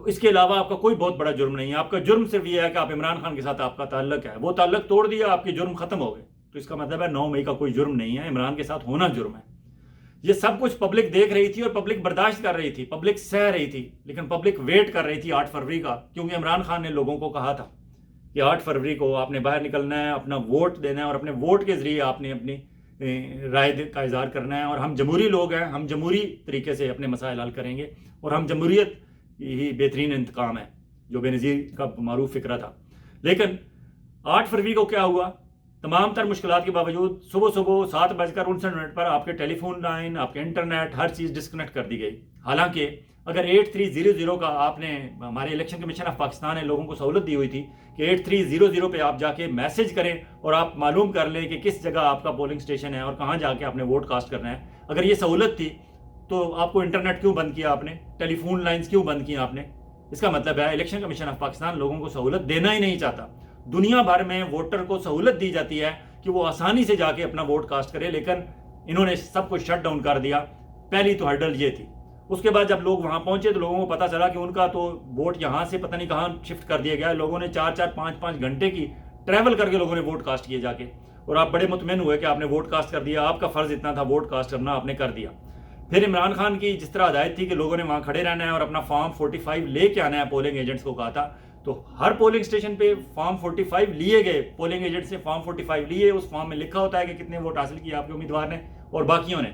اس کے علاوہ آپ کا کوئی بہت بڑا جرم نہیں ہے، آپ کا جرم صرف یہ ہے کہ آپ عمران خان کے ساتھ آپ کا تعلق ہے، وہ تعلق توڑ دیا، آپ کے جرم ختم ہو گئے، تو اس کا مطلب ہے 9 مئی کا کوئی جرم نہیں ہے، عمران کے ساتھ ہونا جرم ہے۔ یہ سب کچھ پبلک دیکھ رہی تھی اور پبلک برداشت کر رہی تھی، پبلک سہ رہی تھی، لیکن پبلک ویٹ کر رہی تھی 8 فروری کا، کیونکہ عمران خان نے لوگوں کو کہا تھا کہ 8 فروری کو آپ نے باہر نکلنا ہے، اپنا ووٹ دینا ہے، اور اپنے ووٹ کے ذریعے آپ نے اپنی رائے کا اظہار کرنا ہے، اور ہم جمہوری لوگ ہیں، ہم جمہوری طریقے سے اپنے مسائل حل کریں گے، اور ہم جمہوریت ہی بہترین انتقام ہے، جو بے نظیر کا معروف فکرہ تھا۔ لیکن 8 فروری کو کیا ہوا؟ تمام تر مشکلات کے باوجود صبح 7:59 پر آپ کے ٹیلی فون لائن، آپ کے انٹرنیٹ، ہر چیز ڈسکنیکٹ کر دی گئی۔ حالانکہ اگر 8300 کا آپ نے، ہمارے الیکشن کمیشن آف پاکستان نے لوگوں کو سہولت دی ہوئی تھی کہ 8300 پہ آپ جا کے میسج کریں اور آپ معلوم کر لیں کہ کس جگہ آپ کا پولنگ سٹیشن ہے اور کہاں جا کے آپ نے ووٹ کاسٹ کرنا ہے۔ اگر یہ سہولت تھی تو آپ کو انٹرنیٹ کیوں بند کیا آپ نے؟ ٹیلی فون لائنز کیوں بند کیا آپ نے؟ اس کا مطلب ہے الیکشن کمیشن آف پاکستان لوگوں کو سہولت دینا ہی نہیں چاہتا۔ دنیا بھر میں ووٹر کو سہولت دی جاتی ہے کہ وہ آسانی سے جا کے اپنا ووٹ کاسٹ کرے، لیکن انہوں نے سب کو شٹ ڈاؤن کر دیا۔ پہلی تو ہرڈل یہ تھی۔ اس کے بعد جب لوگ وہاں پہنچے تو لوگوں کو پتا چلا کہ ان کا تو ووٹ یہاں سے پتہ نہیں کہاں شفٹ کر دیا گیا ہے۔ لوگوں نے 4-4 5-5 گھنٹے کی ٹریول کر کے لوگوں نے ووٹ کاسٹ کیے جا کے، اور آپ بڑے مطمئن ہوئے کہ آپ نے ووٹ کاسٹ کر دیا، آپ کا فرض اتنا تھا ووٹ کاسٹ کرنا، آپ نے کر دیا۔ پھر عمران خان کی جس طرح ہدایت تھی کہ لوگوں نے وہاں کھڑے رہنا ہے اور اپنا فارم 45 لے کے آنا ہے، پولنگ ایجنٹس کو کہا تھا، تو ہر پولنگ سٹیشن پہ فارم 45 لیے گئے، پولنگ ایجنٹ سے فارم 45 لیے، اس فارم میں لکھا ہوتا ہے کہ کتنے ووٹ حاصل کیے آپ کے امیدوار نے اور باقیوں نے،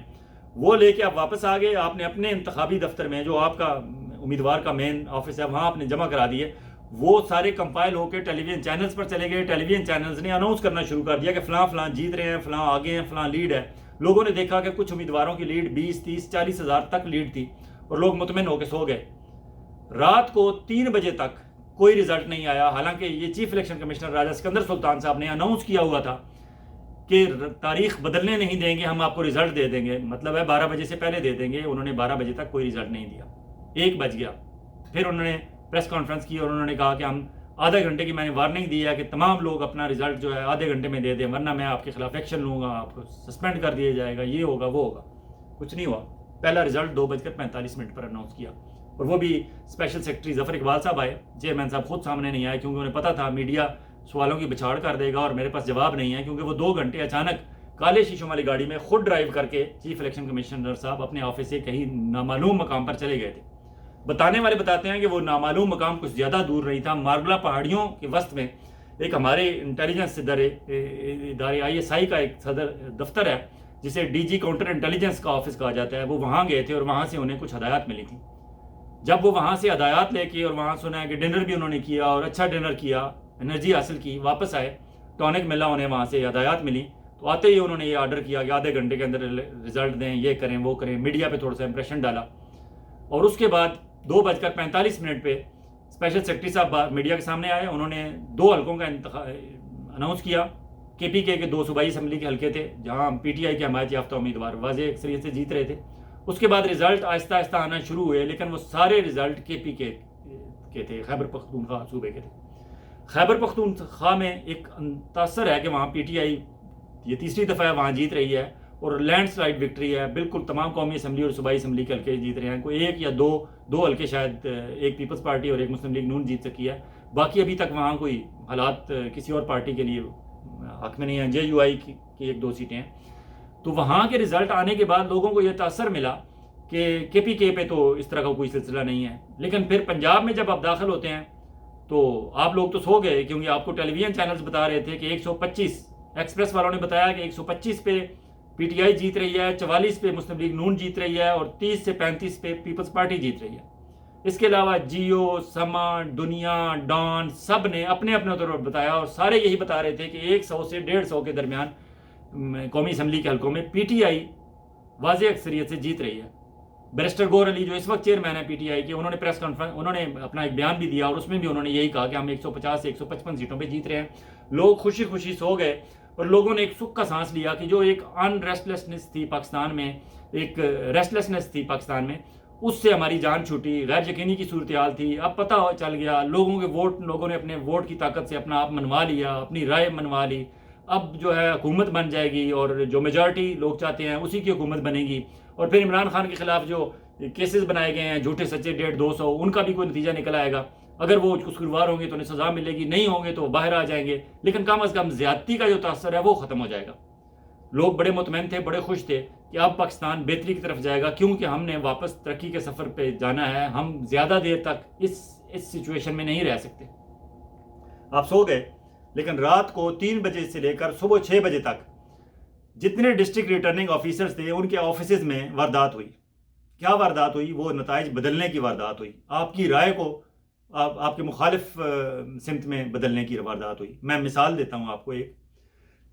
وہ لے کے آپ واپس آ گئے۔ آپ نے اپنے انتخابی دفتر میں جو آپ کا امیدوار کا مین آفس ہے وہاں آپ نے جمع کرا دیے، وہ سارے کمپائل ہو کے ٹیلی ویژن چینلز پر چلے گئے۔ ٹیلی ویژن چینلز نے اناؤنس کرنا شروع کر دیا کہ فلاں فلاں جیت رہے ہیں، فلاں آگے ہیں، فلاں لیڈ ہے۔ لوگوں نے دیکھا کہ کچھ امیدواروں کی لیڈ 20-30-40 ہزار تک لیڈ تھی، اور لوگ مطمئن ہو کے سو گئے۔ رات کو 3 بجے تک کوئی رزلٹ نہیں آیا، حالانکہ یہ چیف الیکشن کمشنر راجہ سکندر سلطان صاحب نے اناؤنس کیا ہوا تھا کہ تاریخ بدلنے نہیں دیں گے، ہم آپ کو رزلٹ دے دیں گے، مطلب ہے 12 بجے سے پہلے دے دیں گے۔ انہوں نے 12 بجے تک کوئی رزلٹ نہیں دیا، 1 بج گیا۔ پھر انہوں نے پریس کانفرنس کی اور انہوں نے کہا کہ ہم آدھے گھنٹے کی، میں نے وارننگ دی ہے کہ تمام لوگ اپنا رزلٹ جو ہے آدھے گھنٹے میں دے دیں، ورنہ میں آپ کے خلاف ایکشن لوں گا، آپ کو سسپینڈ کر دیا جائے گا، یہ ہوگا وہ ہوگا۔ کچھ نہیں ہوا۔ پہلا رزلٹ 2:45 پر اناؤنس کیا، اور وہ بھی اسپیشل سیکرٹری ظفر اقبال صاحب آئے، چیئرمین صاحب خود سامنے نہیں آئے کیونکہ انہیں پتا تھا میڈیا سوالوں کی بچھاڑ کر دے گا اور میرے پاس جواب نہیں ہے، کیونکہ وہ 2 گھنٹے اچانک کالے شیشوں والی گاڑی میں خود ڈرائیو کر کے چیف الیکشن کمشنر صاحب اپنے آفس سے کہیں نامعلوم مقام پر چلے گئے تھے۔ بتانے والے بتاتے ہیں کہ وہ نامعلوم مقام کچھ زیادہ دور نہیں تھا، مارگلا پہاڑیوں کے وسط میں ایک ہمارے انٹیلیجنس ادارے ISI کا ایک صدر دفتر ہے جسے DG کاؤنٹر انٹیلیجنس کا آفس کہا جاتا ہے، وہ وہاں گئے تھے اور وہاں سے انہیں کچھ ہدایات ملی تھیں۔ جب وہ وہاں سے ہدایات لے کے اور وہاں سنا ہے کہ ڈنر بھی انہوں نے کیا اور اچھا ڈنر کیا، انرجی حاصل کی، واپس آئے، ٹونک ملا انہیں، وہاں سے ہدایات ملی، تو آتے ہی انہوں نے یہ آرڈر کیا کہ آدھے گھنٹے کے اندر رزلٹ دیں، یہ کریں وہ کریں، میڈیا پہ تھوڑا سا امپریشن ڈالا، اور اس کے بعد 2:45 پہ اسپیشل سیکرٹری صاحب میڈیا کے سامنے آئے، انہوں نے 2 حلقوں کا اناؤنس کیا، KPK کے 2 صوبائی اسمبلی کے حلقے تھے جہاں PTI کے حمایت یافتہ امیدوار واضح اکثریت سے جیت رہے تھے۔ اس کے بعد رزلٹ آہستہ آہستہ آنا شروع ہوئے، لیکن وہ سارے رزلٹ KPK کے تھے، خیبر پختونخوا صوبے کے تھے۔ خیبر پختونخوا میں ایک تاثر ہے کہ وہاں PTI یہ تیسری دفعہ ہے وہاں جیت رہی ہے اور لینڈ سلائڈ وکٹری ہے، بالکل تمام قومی اسمبلی اور صوبائی اسمبلی کے حلقے جیت رہے ہیں، کوئی 1 یا 2 حلقے شاید ایک پیپلز پارٹی اور ایک مسلم لیگ نون جیت سکی ہے، باقی ابھی تک وہاں کوئی حالات کسی اور پارٹی کے لیے حق میں نہیں ہیں، JUI کی 1-2 سیٹیں ہیں۔ تو وہاں کے رزلٹ آنے کے بعد لوگوں کو یہ تاثر ملا کہ KPK پہ تو اس طرح کا کوئی سلسلہ نہیں ہے، لیکن پھر پنجاب میں جب آپ داخل ہوتے ہیں تو آپ لوگ تو سو گئے، کیونکہ آپ کو ٹیلی ویژن چینلز بتا رہے تھے کہ 125 ایکسپریس والوں نے بتایا کہ 125 پہ PTI جیت رہی ہے، 44 پہ مسلم لیگ نون جیت رہی ہے اور 30 سے 35 پہ پیپلز پارٹی جیت رہی ہے۔ اس کے علاوہ جیو، سما، دنیا، ڈان سب نے اپنے اپنے طور پر بتایا اور سارے یہی بتا رہے تھے کہ 100 سے 150 کے درمیان قومی اسمبلی کے حلقوں میں PTI واضح اکثریت سے جیت رہی ہے۔ بیرسٹر گور علی جو اس وقت چیئرمین ہے PTI کے، انہوں نے پریس کانفرنس، انہوں نے اپنا ایک بیان بھی دیا اور اس میں بھی انہوں نے یہی کہا کہ ہم 150 سے 155 سیٹوں پہ جیت رہے ہیں۔ لوگ خوشی خوشی سو گئے اور لوگوں نے ایک سکھ کا سانس لیا کہ جو ایک ریسٹلیسنس تھی پاکستان میں، ایک ریسٹلیسنس تھی پاکستان میں، اس سے ہماری جان چھوٹی، غیر یقینی کی صورتحال تھی، اب پتہ چل گیا، لوگوں کے ووٹ، لوگوں نے اپنے ووٹ کی طاقت سے اپنا آپ منوا لیا، اپنی رائے منوا لی، اب جو ہے حکومت بن جائے گی اور جو میجارٹی لوگ چاہتے ہیں اسی کی حکومت بنے گی، اور پھر عمران خان کے خلاف جو کیسز بنائے گئے ہیں جھوٹے سچے 150-200، ان کا بھی کوئی نتیجہ نکل آئے گا، اگر وہ قصوروار ہوں گے تو انہیں سزا ملے گی، نہیں ہوں گے تو باہر آ جائیں گے، لیکن کم از کم زیادتی کا جو تاثر ہے وہ ختم ہو جائے گا۔ لوگ بڑے مطمئن تھے، بڑے خوش تھے کہ اب پاکستان بہتری کی طرف جائے گا، کیونکہ ہم نے واپس ترقی کے سفر پہ جانا ہے، ہم زیادہ دیر تک اس سچویشن میں نہیں رہ سکتے۔ آپ سو گئے، لیکن رات کو 3 بجے سے لے کر صبح 6 بجے تک جتنے ڈسٹرکٹ ریٹرننگ آفیسرز تھے ان کے آفیسز میں واردات ہوئی۔ کیا واردات ہوئی؟ وہ نتائج بدلنے کی واردات ہوئی، آپ کی رائے کو آپ کے مخالف سمت میں بدلنے کی واردات ہوئی۔ میں مثال دیتا ہوں آپ کو، ایک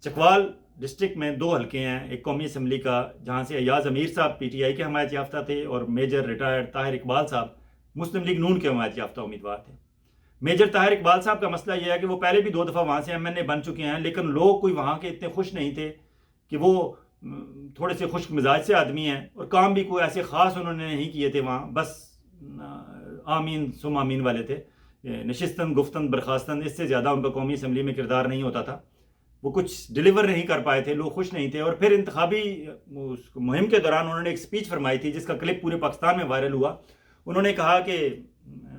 چکوال ڈسٹرکٹ میں 2 حلقے ہیں، ایک قومی اسمبلی کا جہاں سے ایاز امیر صاحب PTI کے حمایت یافتہ تھے اور میجر ریٹائرڈ طاہر اقبال صاحب مسلم لیگ نون کے حمایت یافتہ امیدوار تھے۔ میجر طاہر اقبال صاحب کا مسئلہ یہ ہے کہ وہ پہلے بھی 2 دفعہ وہاں سے MNA بن چکے ہیں، لیکن لوگ کوئی وہاں کے اتنے خوش نہیں تھے کہ وہ تھوڑے سے خشک مزاج سے آدمی ہیں اور کام بھی کوئی ایسے خاص انہوں نے نہیں کیے تھے وہاں، بس آمین سم آمین والے تھے، نشستن گفتن برخاستن، اس سے زیادہ ان کا قومی اسمبلی میں کردار نہیں ہوتا تھا، وہ کچھ ڈیلیور نہیں کر پائے تھے، لوگ خوش نہیں تھے۔ اور پھر انتخابی مہم کے دوران انہوں نے ایک سپیچ فرمائی تھی جس کا کلپ پورے پاکستان میں وائرل ہوا۔ انہوں نے کہا کہ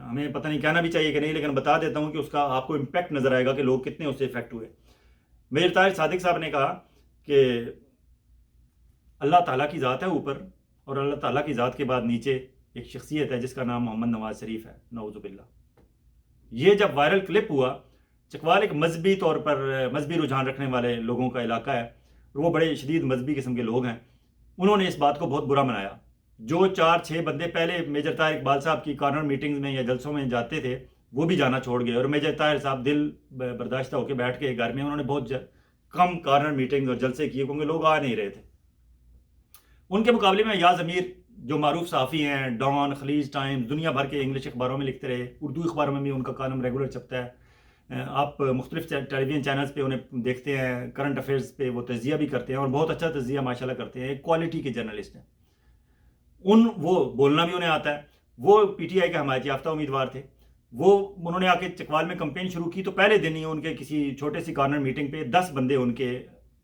ہمیں پتہ نہیں کہنا بھی چاہیے کہ نہیں، لیکن بتا دیتا ہوں کہ اس کا آپ کو امپیکٹ نظر آئے گا کہ لوگ کتنے اس سے افیکٹ ہوئے۔ میجر طاہر صادق صاحب نے کہا کہ اللہ تعالیٰ کی ذات ہے اوپر، اور اللہ تعالیٰ کی ذات کے بعد نیچے ایک شخصیت ہے جس کا نام محمد نواز شریف ہے، نعوذ باللہ۔ یہ جب وائرل کلپ ہوا، چکوال ایک مذہبی طور پر مذہبی رجحان رکھنے والے لوگوں کا علاقہ ہے اور وہ بڑے شدید مذہبی قسم کے لوگ ہیں، انہوں نے اس بات کو بہت برا منایا۔ جو 4-6 بندے پہلے میجر طاہر اقبال صاحب کی کارنر میٹنگز میں یا جلسوں میں جاتے تھے وہ بھی جانا چھوڑ گئے، اور میجر طاہر صاحب دل برداشتہ ہو کے بیٹھ کے گھر میں، انہوں نے بہت کم کارنر میٹنگز اور جلسے کیے کیونکہ لوگ آ نہیں رہے تھے۔ ان کے مقابلے میں ایاز امیر جو معروف صحافی ہیں، ڈان، خلیج ٹائمز، دنیا بھر کے انگلش اخباروں میں لکھتے رہے، اردو اخباروں میں بھی ان کا کالم ریگولر چھپتا ہے، آپ مختلف ٹیلی ویژن چینلز پہ انہیں دیکھتے ہیں، کرنٹ افیئرز پہ وہ تجزیہ بھی کرتے ہیں اور بہت اچھا تجزیہ ماشاءاللہ کرتے ہیں، ایک کوالٹی کے جرنلسٹ ہیں، وہ بولنا بھی انہیں آتا ہے۔ وہ PTI کے حمایت یافتہ امیدوار تھے، انہوں نے آ کے چکوال میں کمپین شروع کی تو پہلے دن ہی ان کے کسی چھوٹے سی کارنر میٹنگ پہ 10 بندے ان کے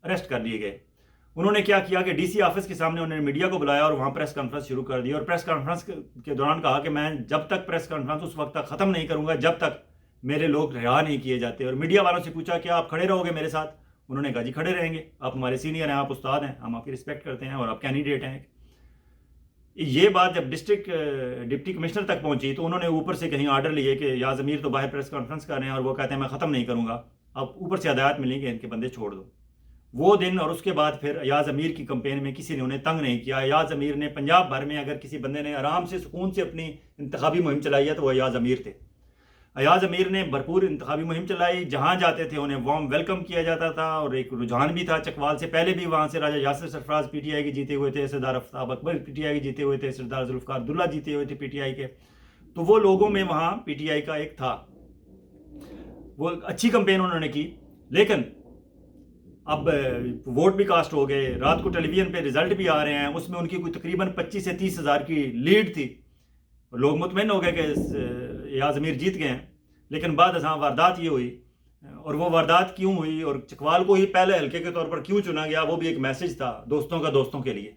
اریسٹ کر لیے گئے۔ انہوں نے کیا کیا کہ DC آفس کے سامنے انہوں نے میڈیا کو بلایا اور وہاں پریس کانفرنس شروع کر دی، اور پریس کانفرنس کے دوران کہا کہ میں جب تک پریس کانفرنس اس وقت تک ختم نہیں کروں گا جب تک میرے لوگ رہا نہیں کیے جاتے۔ اور میڈیا والوں سے پوچھا کیا آپ کھڑے رہو گے میرے ساتھ؟ انہوں نے کہا جی کھڑے رہیں گے، آپ ہمارے سینئر ہیں، آپ استاد ہیں، ہم آپ کی رسپیکٹ کرتے ہیں اور آپ کینڈیڈیٹ ہیں۔ یہ بات جب ڈپٹی کمشنر تک پہنچی تو انہوں نے اوپر سے کہیں آرڈر لیے کہ یاز امیر تو باہر پریس کانفرنس کر رہے ہیں اور وہ کہتے ہیں میں ختم نہیں کروں گا، اب اوپر سے ہدایات ملیں کہ ان کے بندے چھوڑ دو۔ وہ دن اور اس کے بعد پھر ایاز امیر کی کمپین میں کسی نے انہیں تنگ نہیں کیا۔ ایاز امیر نے پنجاب بھر میں اگر کسی بندے نے آرام سے سکون سے اپنی انتخابی مہم چلائی ہے تو وہ ایاز امیر تھے۔ ایاز امیر نے بھرپور انتخابی مہم چلائی، جہاں جاتے تھے انہیں وارم ویلکم کیا جاتا تھا، اور ایک رجحان بھی تھا چکوال سے پہلے بھی وہاں سے راجہ یاسر سرفراز پی ٹی آئی کے جیتے ہوئے تھے، سردار آفتاب اکبر پی ٹی آئی کے جیتے ہوئے تھے، سردار ذوالفقار عبداللہ جیتے ہوئے تھے پی ٹی آئی کے، تو وہ لوگوں میں وہاں پی ٹی آئی کا ایک تھا، وہ اچھی کمپین انہوں نے کی۔ لیکن اب ووٹ بھی کاسٹ ہو گئے، رات کو ٹیلی ویژن پہ رزلٹ بھی آ رہے ہیں، اس میں ان کی کوئی تقریباً 25 سے 30 ہزار کی لیڈ تھی، لوگ مطمئن ہو گئے کہ ایاز امیر جیت گئے ہیں۔ لیکن بعد ازاں واردات یہ ہوئی، اور وہ واردات کیوں ہوئی اور چکوال کو ہی پہلے حلقے کے طور پر کیوں چنا گیا، وہ بھی ایک میسج تھا دوستوں کا دوستوں کے لیے۔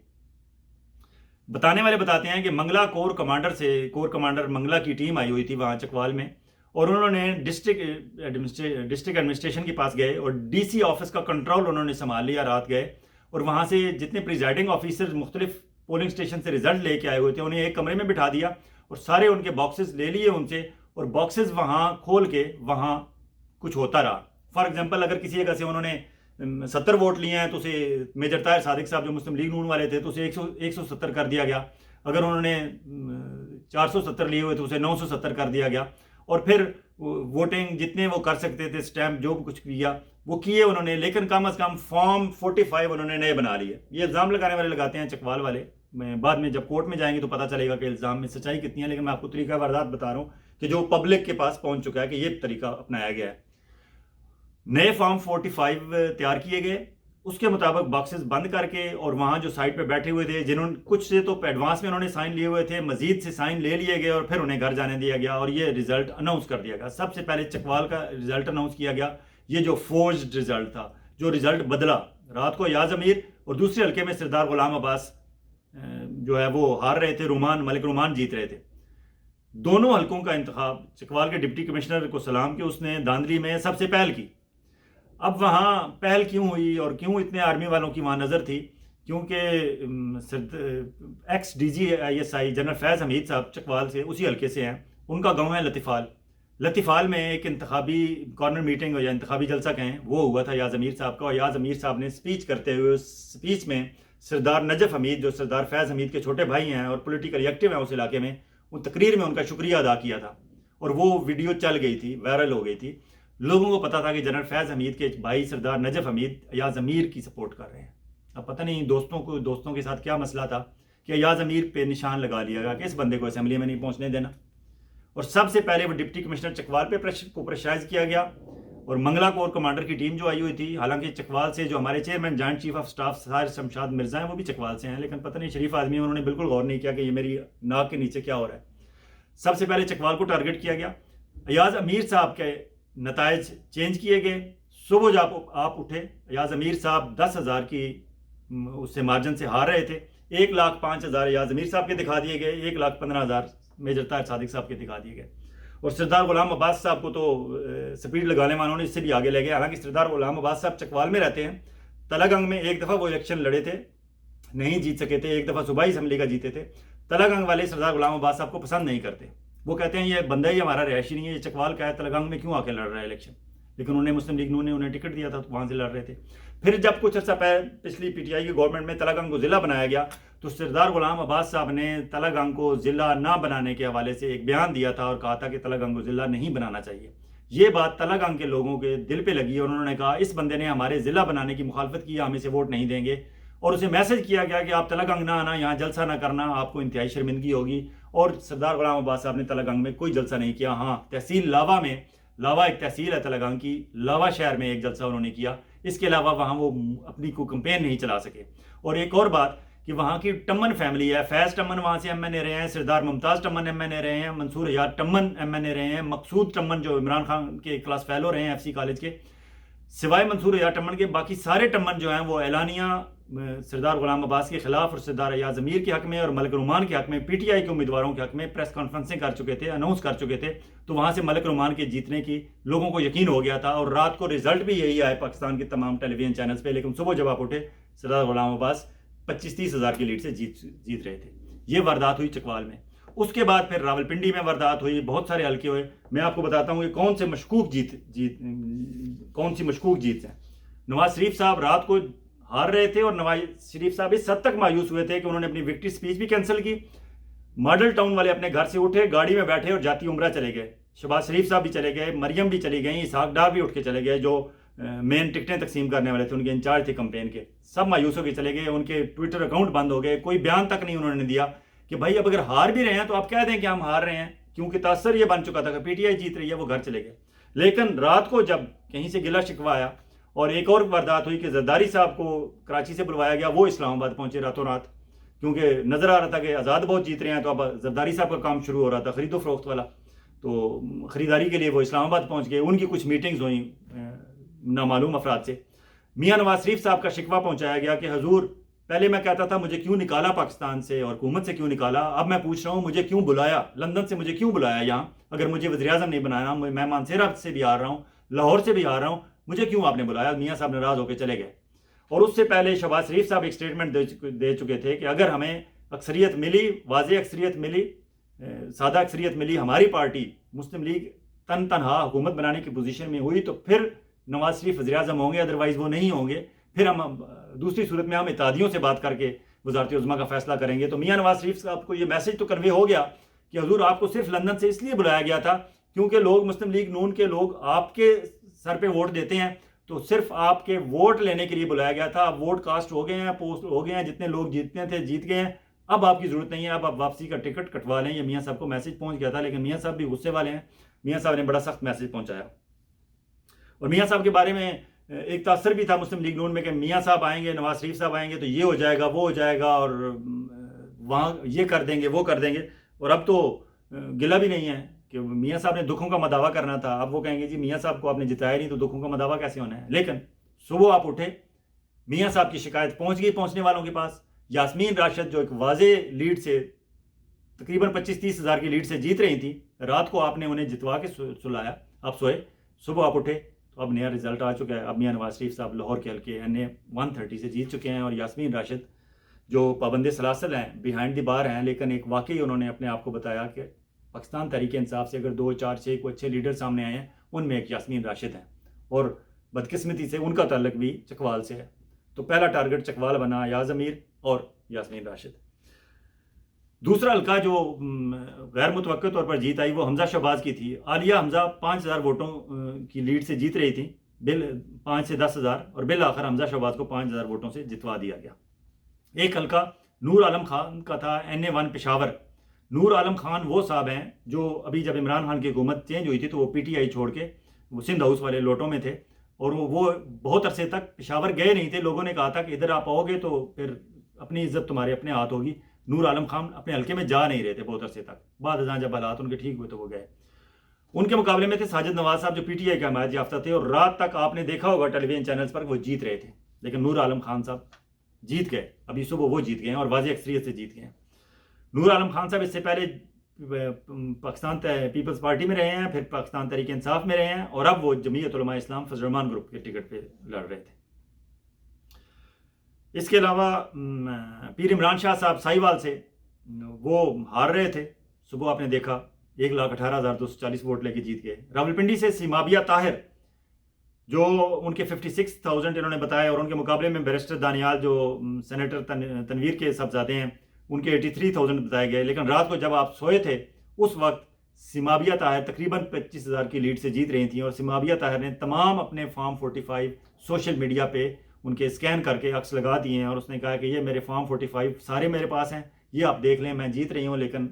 بتانے والے بتاتے ہیں کہ منگلا کور کمانڈر منگلا کی ٹیم آئی ہوئی تھی وہاں چکوال میں، اور انہوں نے ڈسٹرکٹ ایڈمنسٹریشن کے پاس گئے اور ڈی سی آفس کا کنٹرول انہوں نے سنبھال لیا، رات گئے اور وہاں سے جتنے پریزائڈنگ آفیسر مختلف پولنگ اسٹیشن سے رزلٹ لے کے آئے ہوئے تھے انہیں ایک کمرے میں بٹھا دیا اور سارے ان کے باکسز لے لیے ان سے، اور باکسز وہاں کھول کے وہاں کچھ ہوتا رہا۔ فار ایگزامپل اگر کسی جگہ سے انہوں نے 70 ووٹ لیے ہیں تو اسے میجر طاہر صادق صاحب جو مسلم لیگ نون والے تھے تو اسے 170 کر دیا گیا، اگر انہوں نے 470 لیے ہوئے تو اسے 970 کر دیا گیا، اور پھر ووٹنگ جتنے وہ کر سکتے تھے سٹیمپ جو کچھ کیا وہ کیے انہوں نے، لیکن کم از کم فارم 45 انہوں نے نئے بنا لیے۔ یہ الزام لگانے والے لگاتے ہیں چکوال والے، میں بعد میں جب کورٹ میں جائیں گے تو پتہ چلے گا کہ الزام میں سچائی کتنی ہے، لیکن میں آپ کو طریقہ واردات بتا رہا ہوں کہ جو پبلک کے پاس پہنچ چکا ہے کہ یہ طریقہ اپنایا گیا ہے۔ نئے فارم 45 تیار کیے گئے، اس کے مطابق باکسز بند کر کے، اور وہاں جو سائٹ پہ بیٹھے ہوئے تھے جنہوں کچھ سے تو ایڈوانس میں انہوں نے سائن لیے ہوئے تھے، مزید سے سائن لے لیے گئے اور پھر انہیں گھر جانے دیا گیا اور یہ رزلٹ اناؤنس کر دیا گیا۔ سب سے پہلے چکوال کا رزلٹ اناؤنس کیا گیا، یہ جو فورجڈ رزلٹ تھا، جو رزلٹ بدلا، رات کو ایاز امیر اور دوسرے حلقے میں سردار غلام عباس جو ہے وہ ہار رہے تھے، ملک رومان جیت رہے تھے۔ دونوں حلقوں کا انتخاب چکوال کے ڈپٹی کمشنر کو سلام کہ اس نے داندلی میں سب سے پہل کی۔ اب وہاں پہل کیوں ہوئی اور کیوں اتنے آرمی والوں کی وہاں نظر تھی؟ کیونکہ ex D G I S I general Faiz Hameed صاحب چکوال سے اسی حلقے سے ہیں، ان کا گاؤں ہے لطیفال میں ایک انتخابی کارنر میٹنگ یا انتخابی جلسہ کہیں وہ ہوا تھا ایاز امیر صاحب کا، اور ایاز امیر صاحب نے سپیچ کرتے ہوئے اس سپیچ میں سردار نجف حمید جو سردار فیض حمید کے چھوٹے بھائی ہیں اور پولیٹیکل ایکٹیو ہیں اس علاقے میں، ان تقریر میں ان کا شکریہ ادا کیا تھا، اور وہ ویڈیو چل گئی تھی، وائرل ہو گئی تھی، لوگوں کو پتا تھا کہ جنرل فیض حمید کے بھائی سردار نجف حمید ایاز امیر کی سپورٹ کر رہے ہیں۔ اب پتہ نہیں دوستوں کے ساتھ کیا مسئلہ تھا کہ ایاز امیر پہ نشان لگا لیا گیا کہ اس بندے کو اسمبلی میں نہیں پہنچنے دینا، اور سب سے پہلے وہ ڈپٹی کمشنر چکوال پہ پریشرائز کیا گیا، اور منگلا کور کمانڈر کی ٹیم جو آئی ہوئی تھی، حالانکہ چکوال سے جو ہمارے chairman joint chief of staff سار شمشاد مرزا ہیں وہ بھی چکوال سے ہیں، لیکن پتہ نہیں شریف آدمی انہوں نے بالکل غور نہیں کیا کہ یہ میری ناک کے نیچے کیا ہو رہا ہے۔ سب سے پہلے چکوال کو ٹارگٹ کیا گیا، ایاز امیر صاحب کے نتائج چینج کیے گئے۔ صبح جب آپ اٹھے ایاز امیر صاحب 10,000 کی اس سے مارجن سے ہار رہے تھے، 1,05,000 ایاز امیر صاحب کے دکھا دیے گئے، 1,15,000 میجر طاہر صادق صاحب کے دکھا دیے گئے، اور سردار غلام عباس صاحب کو تو سپیڈ لگانے والوں نے اس سے بھی آگے لے گئے۔ حالانکہ سردار غلام عباس صاحب چکوال میں رہتے ہیں، تلہ گنگ میں ایک دفعہ وہ الیکشن لڑے تھے، نہیں جیت سکے تھے، ایک دفعہ صوبائی اسمبلی کا جیتے تھے۔ تلہ گنگ والے سردار غلام عباس صاحب کو پسند نہیں کرتے، وہ کہتے ہیں یہ بندہ ہی ہمارا رہائشی نہیں ہے، یہ چکوال کا ہے، تلہ گنگ میں کیوں آ کے لڑ رہا ہے الیکشن، لیکن انہوں نے مسلم لیگ نون نے انہیں ٹکٹ دیا تھا تو وہاں سے لڑ رہے تھے۔ پھر جب کچھ عرصہ پچھلی پی ٹی آئی کی گورنمنٹ میں تلہ گنگ کو ضلع بنایا گیا تو سردار غلام عباس صاحب نے تلہ گنگ کو ضلع نہ بنانے کے حوالے سے ایک بیان دیا تھا اور کہا تھا کہ تلہ گنگ کو ضلع نہیں بنانا چاہیے۔ یہ بات تلہ گنگ کے لوگوں کے دل پہ لگی اور انہوں نے کہا اس بندے نے ہمارے ضلع بنانے کی مخالفت کی، ہم اسے ووٹ نہیں دیں گے، اور اسے میسج کیا گیا کہ آپ تلہ گنگ نہ آنا، یہاں جلسہ نہ کرنا، آپ کو انتہائی شرمندگی ہوگی۔ اور سردار غلام عباس صاحب نے تلہ گنگ میں کوئی جلسہ نہیں کیا۔ ہاں، تحصیل لاوا میں، لاوا ایک تحصیل ہے تلہ گنگ کی، لاوا شہر میں ایک جلسہ انہوں نے کیا، اس کے علاوہ وہاں وہ اپنی کو کمپین نہیں چلا سکے۔ اور ایک اور بات کہ وہاں کی ٹمن فیملی ہے، فیض ٹمن وہاں سے ایم این اے رہے ہیں، سردار ممتاز ٹمن ایم این اے رہے ہیں، منصور حیات ٹمن ایم این اے رہے ہیں، مقصود ٹمن جو عمران خان کے کلاس فیلو رہے ہیں ایف سی کالج کے، سوائے منصور حیات ٹمن کے باقی سارے ٹمن جو ہیں وہ اعلانیہ سردار غلام عباس کے خلاف اور سردار ایاز امیر کے حق میں اور ملک رومان کے حق میں، پی ٹی آئی کے امیدواروں کے حق میں پریس کانفرنسیں کر چکے تھے، اناؤنس کر چکے تھے، تو وہاں سے ملک رومان کے جیتنے کی لوگوں کو یقین ہو گیا تھا، اور رات کو رزلٹ بھی یہی آئے پاکستان کے تمام ٹیلی ویژن چینلز پہ، لیکن صبح جب آپ اٹھے سردار غلام عباس 25-30 ہزار کی لیڈ سے جیت رہے تھے۔ یہ واردات ہوئی چکوال میں. اس کے بعد پھر راولپنڈی میں واردات ہوئی, بہت سارے حلقے ہوئے. میں آپ کو بتاتا ہوں کہ کون سی مشکوک جیت ہیں. نواز شریف صاحب رات کو ہار رہے تھے اور نواز شریف صاحب اس حد تک مایوس ہوئے تھے کہ انہوں نے اپنی وکٹری سپیچ بھی کینسل کی. ماڈل ٹاؤن والے اپنے گھر سے اٹھے, گاڑی میں بیٹھے اور جاتی عمرہ چلے گئے. شہباز شریف صاحب بھی چلے گئے, مریم بھی چلی گئیں, اسحاق ڈار بھی اٹھ کے چلے گئے, جو مین ٹکٹیں تقسیم کرنے والے تھے, ان کے انچارج تھے کمپین کے. سب مایوس ہو کے چلے گئے. ان کے ٹویٹر اکاؤنٹ بند ہو گئے. کوئی بیان تک نہیں انہوں نے دیا کہ بھائی اب اگر ہار بھی رہے ہیں تو آپ کہہ دیں کہ ہم ہار رہے ہیں, کیونکہ تاثر یہ بن چکا تھا کہ پی ٹی آئی جیت رہی ہے. وہ گھر چلے گئے. لیکن رات کو جب کہیں سے گلہ شکوہ آیا اور ایک اور واردات ہوئی کہ زرداری صاحب کو کراچی سے بلوایا گیا, وہ اسلام آباد پہنچے راتوں رات, کیونکہ نظر آ رہا تھا کہ آزاد بہت جیت رہے ہیں. تو اب زرداری صاحب کا کام شروع ہو رہا تھا, خرید و فروخت والا. تو خریداری کے لیے وہ اسلام آباد پہنچ گئے. ان کی کچھ میٹنگز ہوئیں نامعلوم افراد سے. میاں نواز شریف صاحب کا شکوہ پہنچایا گیا کہ حضور پہلے میں کہتا تھا مجھے کیوں نکالا پاکستان سے اور حکومت سے کیوں نکالا, اب میں پوچھ رہا ہوں مجھے کیوں بلایا, لندن سے مجھے کیوں بلایا یہاں, اگر مجھے وزیر اعظم نہیں بنایا, میں مانسہرہ سے بھی آ رہا ہوں, لاہور سے بھی آ رہا ہوں, مجھے کیوں آپ نے بلایا. میاں صاحب ناراض ہو کے چلے گئے. اور اس سے پہلے شہباز شریف صاحب ایک سٹیٹمنٹ دے چکے تھے کہ اگر ہمیں اکثریت ملی, واضح اکثریت ملی, سادہ اکثریت ملی, ہماری پارٹی مسلم لیگ تنہا حکومت بنانے کی پوزیشن میں ہوئی تو پھر نواز شریف وزیر اعظم ہوں گے, ادروائز وہ نہیں ہوں گے. پھر ہم دوسری صورت میں ہم اتحادیوں سے بات کر کے وزارت عظمیٰ کا فیصلہ کریں گے. تو میاں نواز شریف صاحب کو یہ میسج تو کنوے ہو گیا کہ حضور آپ کو صرف لندن سے اس لیے بلایا گیا تھا کیونکہ لوگ مسلم لیگ نون کے لوگ آپ کے سر پہ ووٹ دیتے ہیں, تو صرف آپ کے ووٹ لینے کے لیے بلایا گیا تھا. اب ووٹ کاسٹ ہو گئے ہیں, پوسٹ ہو گئے ہیں, جتنے لوگ جیتنے تھے جیت گئے ہیں, اب آپ کی ضرورت نہیں ہے, اب آپ واپسی کا ٹکٹ کٹوا لیں. یہ میاں صاحب کو میسج پہنچ گیا تھا, لیکن میاں صاحب بھی غصے والے ہیں. میاں صاحب نے بڑا سخت میسج پہنچایا. اور میاں صاحب کے بارے میں ایک تاثر بھی تھا مسلم لیگ نون میں کہ میاں صاحب آئیں گے, نواز شریف صاحب آئیں گے تو یہ ہو جائے گا, وہ ہو جائے گا, اور وہاں یہ کر دیں گے, وہ کر دیں گے. اور اب تو گلہ بھی نہیں ہے کہ میاں صاحب نے دکھوں کا مداوع کرنا تھا. اب وہ کہیں گے جی میاں صاحب کو آپ نے جتایا نہیں تو دکھوں کا مداوع کیسے ہونا ہے. لیکن صبح آپ اٹھے, میاں صاحب کی شکایت پہنچ گئی پہنچنے والوں کے پاس. یاسمین راشد جو ایک واضح لیڈ سے تقریباً 25-30 ہزار کی لیڈ سے جیت رہی تھی, رات کو آپ نے انہیں جتوا کے سلایا. آپ سوئے, صبح آپ اٹھے تو اب نیا رزلٹ آ چکا ہے. اب میاں نواز شریف صاحب لاہور کے حلقے NA 130 سے جیت چکے ہیں. اور یاسمین راشد جو پابند سلاسل ہیں, بیہائنڈ دی بار ہیں, لیکن ایک واقعی انہوں نے اپنے آپ کو بتایا کہ پاکستان تحریک انصاف سے اگر 2 4 6 کو اچھے لیڈر سامنے آئے ہیں, ان میں ایک یاسمین راشد ہیں. اور بدقسمتی سے ان کا تعلق بھی چکوال سے ہے. تو پہلا ٹارگٹ چکوال بنا, یاز امیر اور یاسمین راشد. دوسرا حلقہ جو غیر متوقع طور پر جیت آئی وہ حمزہ شہباز کی تھی. عالیہ حمزہ 5000 ووٹوں کی لیڈ سے جیت رہی تھی, 5 سے 10 ہزار, اور بالآخر حمزہ شہباز کو 5000 ووٹوں سے جتوا دیا گیا. ایک حلقہ نور عالم خان کا تھا, NA 1 پشاور. نور عالم خان وہ صاحب ہیں جو ابھی جب عمران خان کی حکومت چینج ہوئی تھی تو وہ PTI چھوڑ کے وہ سندھ ہاؤس والے لوٹوں میں تھے, اور وہ بہت عرصے تک پشاور گئے نہیں تھے. لوگوں نے کہا تھا کہ ادھر آپ آؤ گے تو پھر اپنی عزت تمہارے اپنے ہاتھ ہوگی. نور عالم خان اپنے حلقے میں جا نہیں رہے تھے بہت عرصے تک. بعد ازاں جب حالات ان کے ٹھیک ہوئے تو وہ گئے. ان کے مقابلے میں تھے ساجد نواز صاحب جو PTI کا حمایت یافتہ تھے, اور رات تک آپ نے دیکھا ہوگا ٹیلی ویژن چینلز پر وہ جیت رہے تھے. لیکن نور عالم خان صاحب جیت گئے, ابھی صبح وہ جیت گئے ہیں اور واضح اکثریت سے جیت گئے ہیں. نور عالم خان صاحب اس سے پہلے پاکستان پیپلز پارٹی میں رہے ہیں, پھر پاکستان تحریک انصاف میں رہے ہیں, اور اب وہ جمعیت علماء اسلام فضل الرحمان گروپ کے ٹکٹ پہ لڑ رہے تھے. اس کے علاوہ پیر عمران شاہ صاحب ساہیوال سے وہ ہار رہے تھے. صبح آپ نے دیکھا 1,18,240 ووٹ لے کے جیت گئے. راولپنڈی سے سیمابیہ طاہر جو ان کے 56,000 انہوں نے بتایا, اور ان کے مقابلے میں بیرسٹر دانیال جو سینیٹر تنویر کے صاحبزادے ہیں, ان کے 83,000 بتائے گئے. لیکن رات کو جب آپ سوئے تھے اس وقت سیمابیہ طاہر تقریباً 25,000 کی لیڈ سے جیت رہی تھیں. اور سیمابیہ طاہر نے تمام اپنے فارم 45 سوشل میڈیا پہ ان کے اسکین کر کے عکس لگا دیے ہیں, اور اس نے کہا کہ یہ میرے فارم 45 سارے میرے پاس ہیں, یہ آپ دیکھ لیں, میں جیت رہی ہوں, لیکن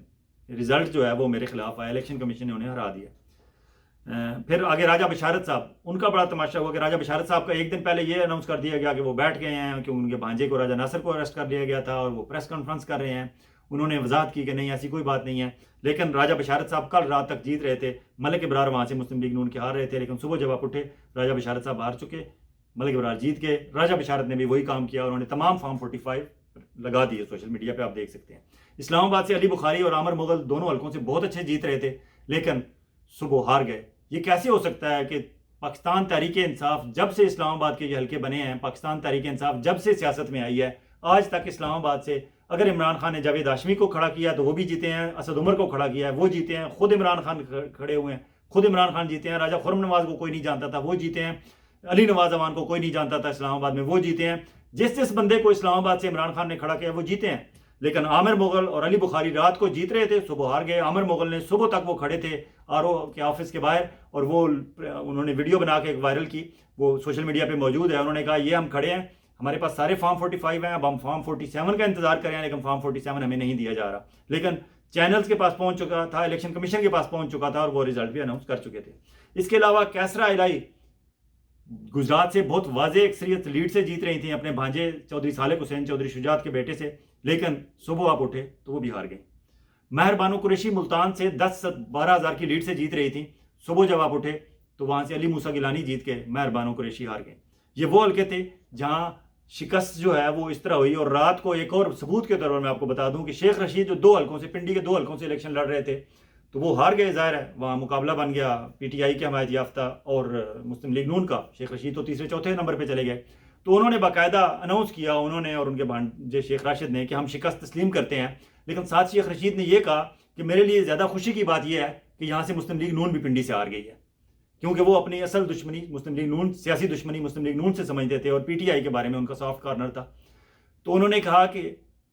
رزلٹ جو ہے وہ میرے خلاف آیا. الیکشن کمیشن نے انہیں ہرا دیا. پھر آگے راجہ بشارت صاحب, ان کا بڑا تماشا ہوا کہ راجہ بشارت صاحب کا ایک دن پہلے یہ اناؤنس کر دیا گیا کہ وہ بیٹھ گئے ہیں, کہ ان کے بھانجے کو راجہ ناصر کو اریسٹ کر لیا گیا تھا, اور وہ پریس کانفرنس کر رہے ہیں. انہوں نے وضاحت کی کہ نہیں ایسی کوئی بات نہیں ہے. لیکن راجہ بشارت صاحب کل رات تک جیت رہے تھے. ملک ابرار وہاں سے مسلم لیگ نون کے ہار رہے تھے, لیکن صبح جب آپ اٹھے راجہ بشارت صاحب ہار چکے, ملک ابرار جیت گئے. راجہ بشارت نے بھی وہی کام کیا, انہوں نے تمام فارم 45 لگا دیے سوشل میڈیا پہ, آپ دیکھ سکتے ہیں. اسلام آباد سے علی بخاری اور عامر مغل دونوں حلقوں سے بہت اچھے جیت رہے تھے, لیکن صبح ہار گئے. یہ کیسے ہو سکتا ہے کہ پاکستان تحریک انصاف جب سے اسلام آباد کے یہ حلقے بنے ہیں, پاکستان تحریک انصاف جب سے سیاست میں آئی ہے, آج تک اسلام آباد سے اگر عمران خان نے جاوید ہاشمی کو کھڑا کیا تو وہ بھی جیتے ہیں، اسد عمر کو کھڑا کیا ہے وہ جیتے ہیں، خود عمران خان کھڑے ہوئے ہیں خود عمران خان جیتے ہیں، راجہ خرم نواز کو کوئی نہیں جانتا تھا وہ جیتے ہیں، علی نواز امان کو کوئی نہیں جانتا تھا اسلام آباد میں وہ جیتے ہیں، جس بندے کو اسلام آباد سے عمران خان نے کھڑا کیا وہ جیتے ہیں۔ لیکن عامر مغل اور علی بخاری رات کو جیت رہے تھے، صبح ہار گئے۔ عامر مغل نے صبح تک وہ کھڑے تھے RO کے آفس کے باہر، اور وہ انہوں نے ویڈیو بنا کے وائرل کی، وہ سوشل میڈیا پہ موجود ہے۔ انہوں نے کہا یہ ہم کھڑے ہیں، ہمارے پاس سارے فارم 45 ہیں، اب ہم فارم 47 کا انتظار کریں، لیکن فارم 47 ہمیں نہیں دیا جا رہا۔ لیکن چینلز کے پاس پہنچ چکا تھا، الیکشن کمیشن کے پاس پہنچ چکا تھا، اور وہ رزلٹ بھی اناؤنس کر چکے تھے۔ اس کے علاوہ کیسرا الہی گجرات سے بہت واضح اکثریت لیڈ سے جیت رہی تھیں اپنے بھانجے چودھری صالح حسین چودھری شجاعت کے بیٹے سے، لیکن صبح آپ اٹھے تو وہ بھی ہار گئے۔ مہر بانو قریشی ملتان سے 10-12 ہزار کی لیڈ سے جیت رہی تھیں، صبح جب آپ اٹھے تو وہاں سے علی موسیٰ گیلانی جیت کے مہر بانو قریشی ہار گئے۔ یہ وہ حلقے تھے جہاں شکست جو ہے وہ اس طرح ہوئی۔ اور رات کو ایک اور ثبوت کے طور پر میں آپ کو بتا دوں کہ شیخ رشید جو 2 حلقوں سے، پنڈی کے 2 حلقوں سے الیکشن لڑ رہے تھے تو وہ ہار گئے، ظاہر ہے وہاں مقابلہ بن گیا PTI کے حمایت یافتہ اور مسلم لیگ نون کا۔ شیخ رشید تو تیسرے چوتھے نمبر پہ چلے گئے، تو انہوں نے باقاعدہ اناؤنس کیا، انہوں نے اور ان کے بھانجے شیخ راشد نے، کہ ہم شکست تسلیم کرتے ہیں۔ لیکن ساتھ شیخ رشید نے یہ کہا کہ میرے لیے زیادہ خوشی کی بات یہ ہے کہ یہاں سے مسلم لیگ نون بھی پنڈی سے ہار گئی ہے، کیونکہ وہ اپنی اصل دشمنی مسلم لیگ نون، سیاسی دشمنی مسلم لیگ نون سے سمجھتے تھے، اور PTI کے بارے میں ان کا سافٹ کارنر تھا۔ تو انہوں نے کہا کہ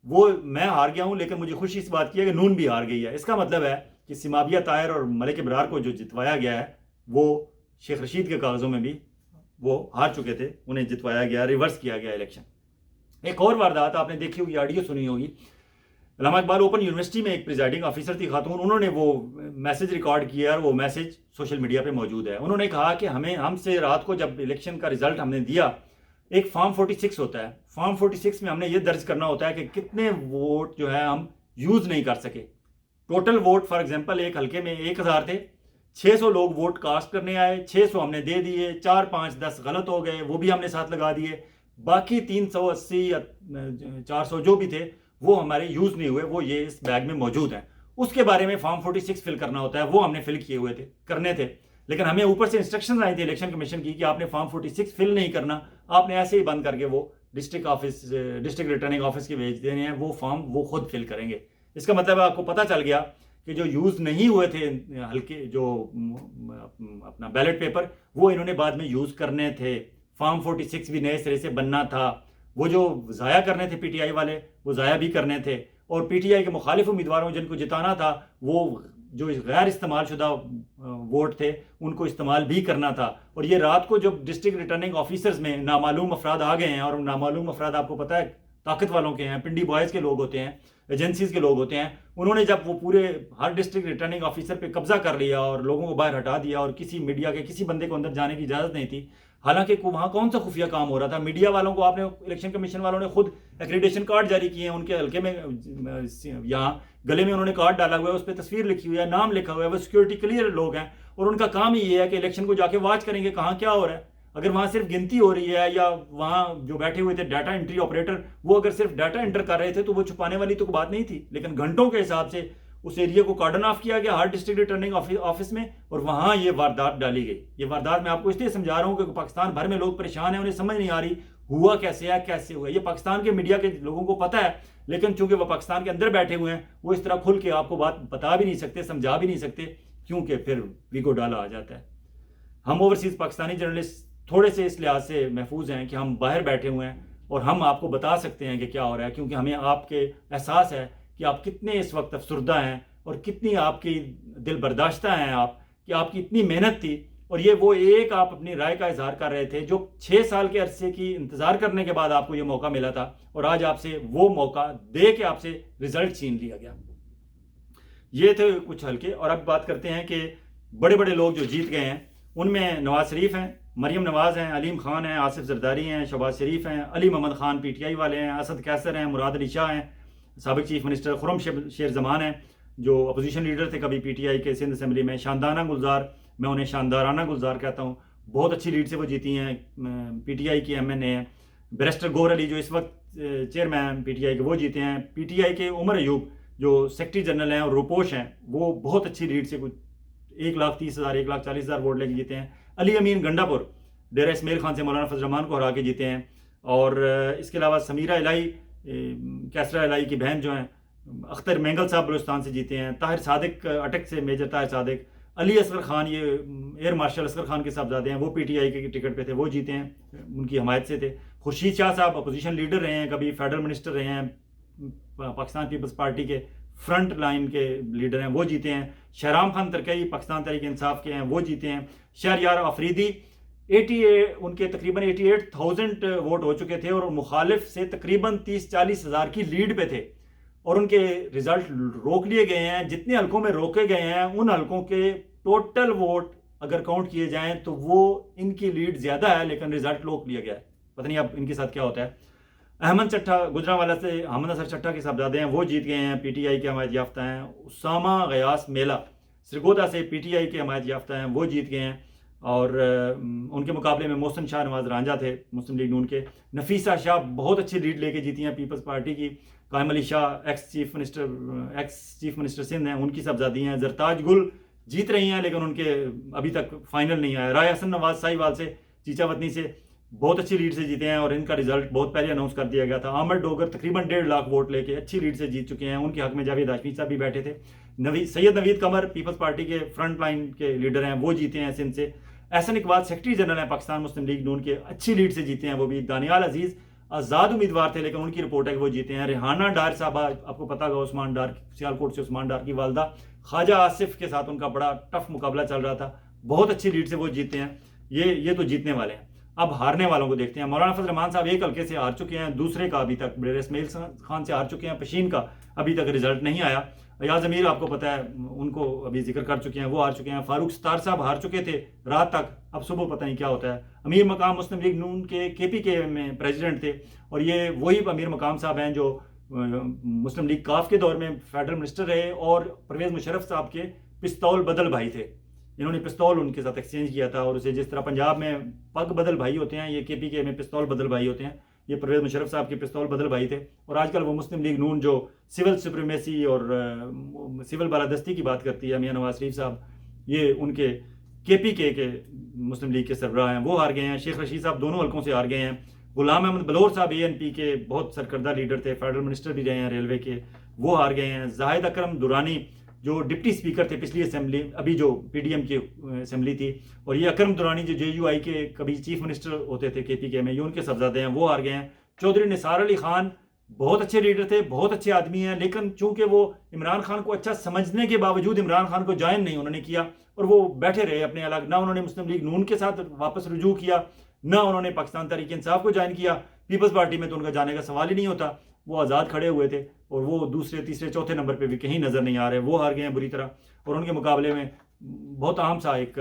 وہ میں ہار گیا ہوں، لیکن مجھے خوشی اس بات کی ہے کہ نون بھی ہار گئی ہے۔ اس کا مطلب ہے کہ سمابیہ طاہر اور ملک ابرار کو جو جتوایا گیا ہے وہ شیخ رشید کے کاغذوں میں بھی وہ ہار چکے تھے، انہیں جتوایا گیا، ریورس کیا گیا الیکشن۔ ایک اور واردات آپ نے دیکھی ہوگی، آڈیو سنی ہوگی، علامہ اقبال اوپن یونیورسٹی میں ایک پریزائڈنگ آفیسر تھی خاتون، انہوں نے وہ میسج ریکارڈ کیا اور وہ میسج سوشل میڈیا پہ موجود ہے۔ انہوں نے کہا کہ ہم سے رات کو جب الیکشن کا رزلٹ ہم نے دیا، ایک فارم 46 ہوتا ہے، فارم 46 میں ہم نے یہ درج کرنا ہوتا ہے کہ کتنے ووٹ جو ہے ہم یوز نہیں کر سکے۔ ٹوٹل ووٹ فار ایگزامپل ایک حلقے میں 1000 تھے، 600 لوگ ووٹ کاسٹ کرنے آئے، 600 ہم نے دے دیے، 4 5 10 غلط ہو گئے، وہ بھی ہم نے ساتھ لگا دیے، باقی 380 یا 400 جو بھی تھے وہ ہمارے یوز نہیں ہوئے، وہ یہ اس بیگ میں موجود ہیں۔ اس کے بارے میں فارم 46 فل کرنا ہوتا ہے، وہ ہم نے فل کیے ہوئے تھے، کرنے تھے، لیکن ہمیں اوپر سے انسٹرکشن آئی تھی الیکشن کمیشن کی کہ آپ نے فارم 46 فل نہیں کرنا، آپ نے ایسے ہی بند کر کے وہ ڈسٹرکٹ ریٹرننگ آفس کے بھیج دینے ہیں، وہ فارم وہ خود فل کریں گے۔ اس کا مطلب ہے آپ کو پتہ چل گیا کہ جو یوز نہیں ہوئے تھے ہلکے جو اپنا بیلٹ پیپر، وہ انہوں نے بعد میں یوز کرنے تھے۔ فارم 46 بھی نئے سرے سے بننا تھا، وہ جو ضائع کرنے تھے PTI والے وہ ضائع بھی کرنے تھے، اور PTI کے مخالف امیدواروں جن کو جتانا تھا وہ جو غیر استعمال شدہ ووٹ تھے ان کو استعمال بھی کرنا تھا۔ اور یہ رات کو جب ڈسٹرکٹ ریٹرننگ آفیسرز میں نامعلوم افراد آ گئے ہیں، اور نامعلوم افراد آپ کو پتہ ہے طاقت والوں کے ہیں، پنڈی بوائز کے لوگ ہوتے ہیں، ایجنسیز کے لوگ ہوتے ہیں، انہوں نے جب وہ پورے ہر ڈسٹرکٹ ریٹرننگ آفیسر پہ قبضہ کر لیا اور لوگوں کو باہر ہٹا دیا، اور کسی میڈیا کے کسی بندے کو اندر جانے کی اجازت نہیں تھی، حالانکہ وہاں کون سا خفیہ کام ہو رہا تھا؟ میڈیا والوں کو آپ نے، الیکشن کمیشن والوں نے خود ایکریڈیشن کارڈ جاری کیے ہیں، ان کے حلقے میں یہاں گلے میں انہوں نے کارڈ ڈالا ہوا ہے، اس پہ تصویر لکھی ہوئی ہے، نام لکھا ہوا ہے، وہ سیکورٹی کلیئر لوگ ہیں، اور ان کا کام ہی یہ ہے کہ الیکشن کو جا کے واچ کریں گے کہاں کیا ہو رہا ہے۔ اگر وہاں صرف گنتی ہو رہی ہے، یا وہاں جو بیٹھے ہوئے تھے ڈیٹا انٹری آپریٹر وہ اگر صرف ڈیٹا انٹر کر رہے تھے تو وہ چھپانے والی تو بات نہیں تھی، لیکن گھنٹوں کے حساب سے اس ایریا کو کارڈن آف کیا گیا ہر ڈسٹرکٹ ریٹرننگ آفس میں، اور وہاں یہ واردات ڈالی گئی۔ یہ واردات میں آپ کو اس لیے سمجھا رہا ہوں کہ پاکستان بھر میں لوگ پریشان ہیں، انہیں سمجھ نہیں آ رہی ہوا کیسے ہے، کیسے ہوا۔ یہ پاکستان کے میڈیا کے لوگوں کو پتہ ہے، لیکن چونکہ وہ پاکستان کے اندر بیٹھے ہوئے ہیں وہ اس طرح کھل کے آپ کو بات بتا بھی نہیں سکتے، سمجھا بھی نہیں سکتے، کیونکہ پھر ویگو ڈالا آ جاتا ہے۔ ہم اوورسیز پاکستانی جرنلسٹ تھوڑے سے اس لحاظ سے محفوظ ہیں کہ ہم باہر بیٹھے ہوئے ہیں اور ہم آپ کو بتا سکتے ہیں کہ کیا ہو رہا ہے، کیونکہ ہمیں آپ کے احساس ہے کہ آپ کتنے اس وقت افسردہ ہیں، اور کتنی آپ کی دل برداشتہ ہیں آپ، کہ آپ کی اتنی محنت تھی، اور یہ وہ ایک آپ اپنی رائے کا اظہار کر رہے تھے جو 6 سال کے عرصے کی انتظار کرنے کے بعد آپ کو یہ موقع ملا تھا، اور آج آپ سے وہ موقع دے کے آپ سے رزلٹ چھین لیا گیا۔ یہ تھے کچھ حلقے۔ اور اب بات کرتے ہیں کہ بڑے بڑے لوگ جو جیت گئے ہیں، ان میں نواز شریف ہیں، مریم نواز ہیں، علیم خان ہیں، آصف زرداری ہیں، شہباز شریف ہیں، علی محمد خان PTI والے ہیں، اسد کیسر ہیں، مراد علی شاہ ہیں، سابق چیف منسٹر خرم شیر زمان ہیں جو اپوزیشن لیڈر تھے کبھی PTI کے سندھ اسمبلی میں، شاندانہ گلزار، میں انہیں شاندارانہ گلزار کہتا ہوں، بہت اچھی لیڈ سے وہ جیتی ہیں، PTI کی MNA ہیں، بیرسٹر گور علی جو اس وقت چیئرمین PTI کے وہ جیتے ہیں، PTI کے عمر ایوب جو سیکرٹری جنرل ہیں اور روپوش ہیں، وہ بہت اچھی لیڈ سے کچھ 1,30,000 1,40,000 ووٹ لے کے جیتے ہیں، علی امین گنڈا پور ڈیرہ اسماعیل خان سے مولانا فضل الرحمان کو ہرا کے جیتے ہیں، اور اس کے علاوہ سمیرہ الہی کیسرا الہی کی بہن جو ہیں، اختر مینگل صاحب بلوچستان سے جیتے ہیں، طاہر صادق اٹک سے، میجر طاہر صادق، علی اصغر خان یہ ایئر مارشل اصغر خان کے صاحبزادے ہیں، وہ پی ٹی آئی کے ٹکٹ پہ تھے، وہ جیتے ہیں، ان کی حمایت سے تھے۔ خورشید شاہ صاحب اپوزیشن لیڈر رہے ہیں، کبھی فیڈرل منسٹر رہے ہیں، پاکستان پیپلز پارٹی کے فرنٹ لائن کے لیڈر ہیں، وہ جیتے ہیں۔ شہرام خان ترکئی پاکستان تحریک انصاف کے ہیں، وہ جیتے ہیں۔ شہریار آفریدی ان کے تقریباً 88,000 ووٹ ہو چکے تھے اور مخالف سے تقریباً 30-40 ہزار کی لیڈ پہ تھے، اور ان کے رزلٹ روک لیے گئے ہیں۔ جتنے حلقوں میں روکے گئے ہیں ان حلقوں کے ٹوٹل ووٹ اگر کاؤنٹ کیے جائیں تو وہ ان کی لیڈ زیادہ ہے، لیکن رزلٹ روک لیا گیا ہے۔ پتہ نہیں اب ان کے ساتھ کیا ہوتا ہے۔ احمد چٹھا گجرانوالا سے حامد نصر چٹھا کے صاحبزادے ہیں، وہ جیت گئے ہیں، پی ٹی آئی کے حمایت یافتہ ہیں۔ اسامہ غیاث میلا سرگودا سے پی ٹی آئی کے حمایت یافتہ ہیں، وہ جیت گئے ہیں، اور ان کے مقابلے میں محسن شاہ نواز رانجھا تھے مسلم لیگ نون کے۔ نفیسہ شاہ بہت اچھی لیڈ لے کے جیتی ہیں پیپلز پارٹی کی۔ قائم Ali Shah x chief minister Sindh ہیں، ان کی صاحبزادی ہیں۔ زرتاج گل جیت رہی ہیں لیکن ان کے ابھی تک فائنل نہیں آیا۔ رائے حسن نواز سائی وال سے، چیچا وطنی سے بہت اچھی لیڈ سے جیتے ہیں، اور ان کا رزلٹ بہت پہلے اناؤنس کر دیا گیا تھا۔ عامر ڈوگر تقریباً 1.5 لاکھ ووٹ لے کے اچھی لیڈ سے جیت چکے ہیں، ان کے حق میں جاوید ہاشمی صاحب بھی بیٹھے تھے۔ سید نوید قمر پیپلز پارٹی کے فرنٹ لائن کے لیڈر ہیں، وہ جیتے ہیں سندھ سے۔ احسن اقبال سیکرٹری جنرل ہیں پاکستان مسلم لیگ نون کے، اچھی لیڈ سے جیتے ہیں وہ بھی۔ دانیال عزیز آزاد امیدوار تھے لیکن ان کی رپورٹ ہے کہ وہ جیتے ہیں۔ ریحانہ ڈار صاحبہ، آپ کو پتا ہوگا عثمان ڈار، سیالکوٹ سے عثمان ڈار کی والدہ، خواجہ آصف کے ساتھ ان کا بڑا ٹف مقابلہ چل رہا تھا، بہت اچھی لیڈ سے وہ جیتے ہیں۔ یہ تو جیتنے والے ہیں۔ اب ہارنے والوں کو دیکھتے ہیں۔ مولانا فضل الرحمان صاحب ایک حلقے سے ہار چکے ہیں، دوسرے کا ابھی تک، بریئر اسماعیل خان سے ہار چکے ہیں، پشین کا ابھی تک رزلٹ نہیں آیا۔ ایاز امیر آپ کو پتہ ہے، ان کو ابھی ذکر کر چکے ہیں، وہ ہار چکے ہیں۔ فاروق ستار صاحب ہار چکے تھے رات تک، اب صبح پتہ نہیں کیا ہوتا ہے۔ امیر مقام مسلم لیگ نون کے پی کے میں پریزیڈنٹ تھے، اور یہ وہی امیر مقام صاحب ہیں جو مسلم لیگ کاف کے دور میں فیڈرل منسٹر رہے اور پرویز مشرف صاحب کے پستول بدل بھائی تھے۔ انہوں نے پستول ان کے ساتھ ایکسچینج کیا تھا، اور اسے جس طرح پنجاب میں پگ بدل بھائی ہوتے ہیں، یہ پی کے میں پستول بدل بھائی ہوتے ہیں، یہ پرویز مشرف صاحب کے پستول بدل بھائی تھے۔ اور آج کل وہ مسلم لیگ نون جو سول سپریمیسی اور سول بالادستی کی بات کرتی ہے، میاں نواز شریف صاحب، یہ ان کے پی کے مسلم لیگ کے سربراہ ہیں، وہ ہار گئے ہیں۔ شیخ رشید صاحب دونوں حلقوں سے ہار گئے ہیں۔ غلام احمد بلور صاحب اے این پی کے بہت سرکردہ لیڈر تھے، فیڈرل منسٹر بھی رہے ہیں ریلوے کے، وہ ہار گئے ہیں۔ زاہد اکرم دورانی جو ڈپٹی اسپیکر تھے پچھلی اسمبلی، ابھی جو پی ڈی ایم کی اسمبلی تھی، اور یہ اکرم دورانی جو جے یو آئی کے کبھی چیف منسٹر ہوتے تھے پی کے میں، یہ ان کے صاحبزادے ہیں، وہ ہار گئے ہیں۔ چودھری نثار علی خان بہت اچھے لیڈر تھے، بہت اچھے آدمی ہیں، لیکن چونکہ وہ عمران خان کو اچھا سمجھنے کے باوجود عمران خان کو جوائن نہیں انہوں نے کیا، اور وہ بیٹھے رہے اپنے الگ، نہ انہوں نے مسلم لیگ نون کے ساتھ واپس رجوع کیا، نہ انہوں نے پاکستان تحریک انصاف کو جوائن کیا۔ پیپلز پارٹی میں تو ان کا جانے کا سوال ہی نہیں ہوتا، وہ آزاد کھڑے ہوئے تھے، اور وہ دوسرے تیسرے چوتھے نمبر پہ بھی کہیں نظر نہیں آ رہے، وہ ہار گئے ہیں بری طرح۔ اور ان کے مقابلے میں بہت عام سا ایک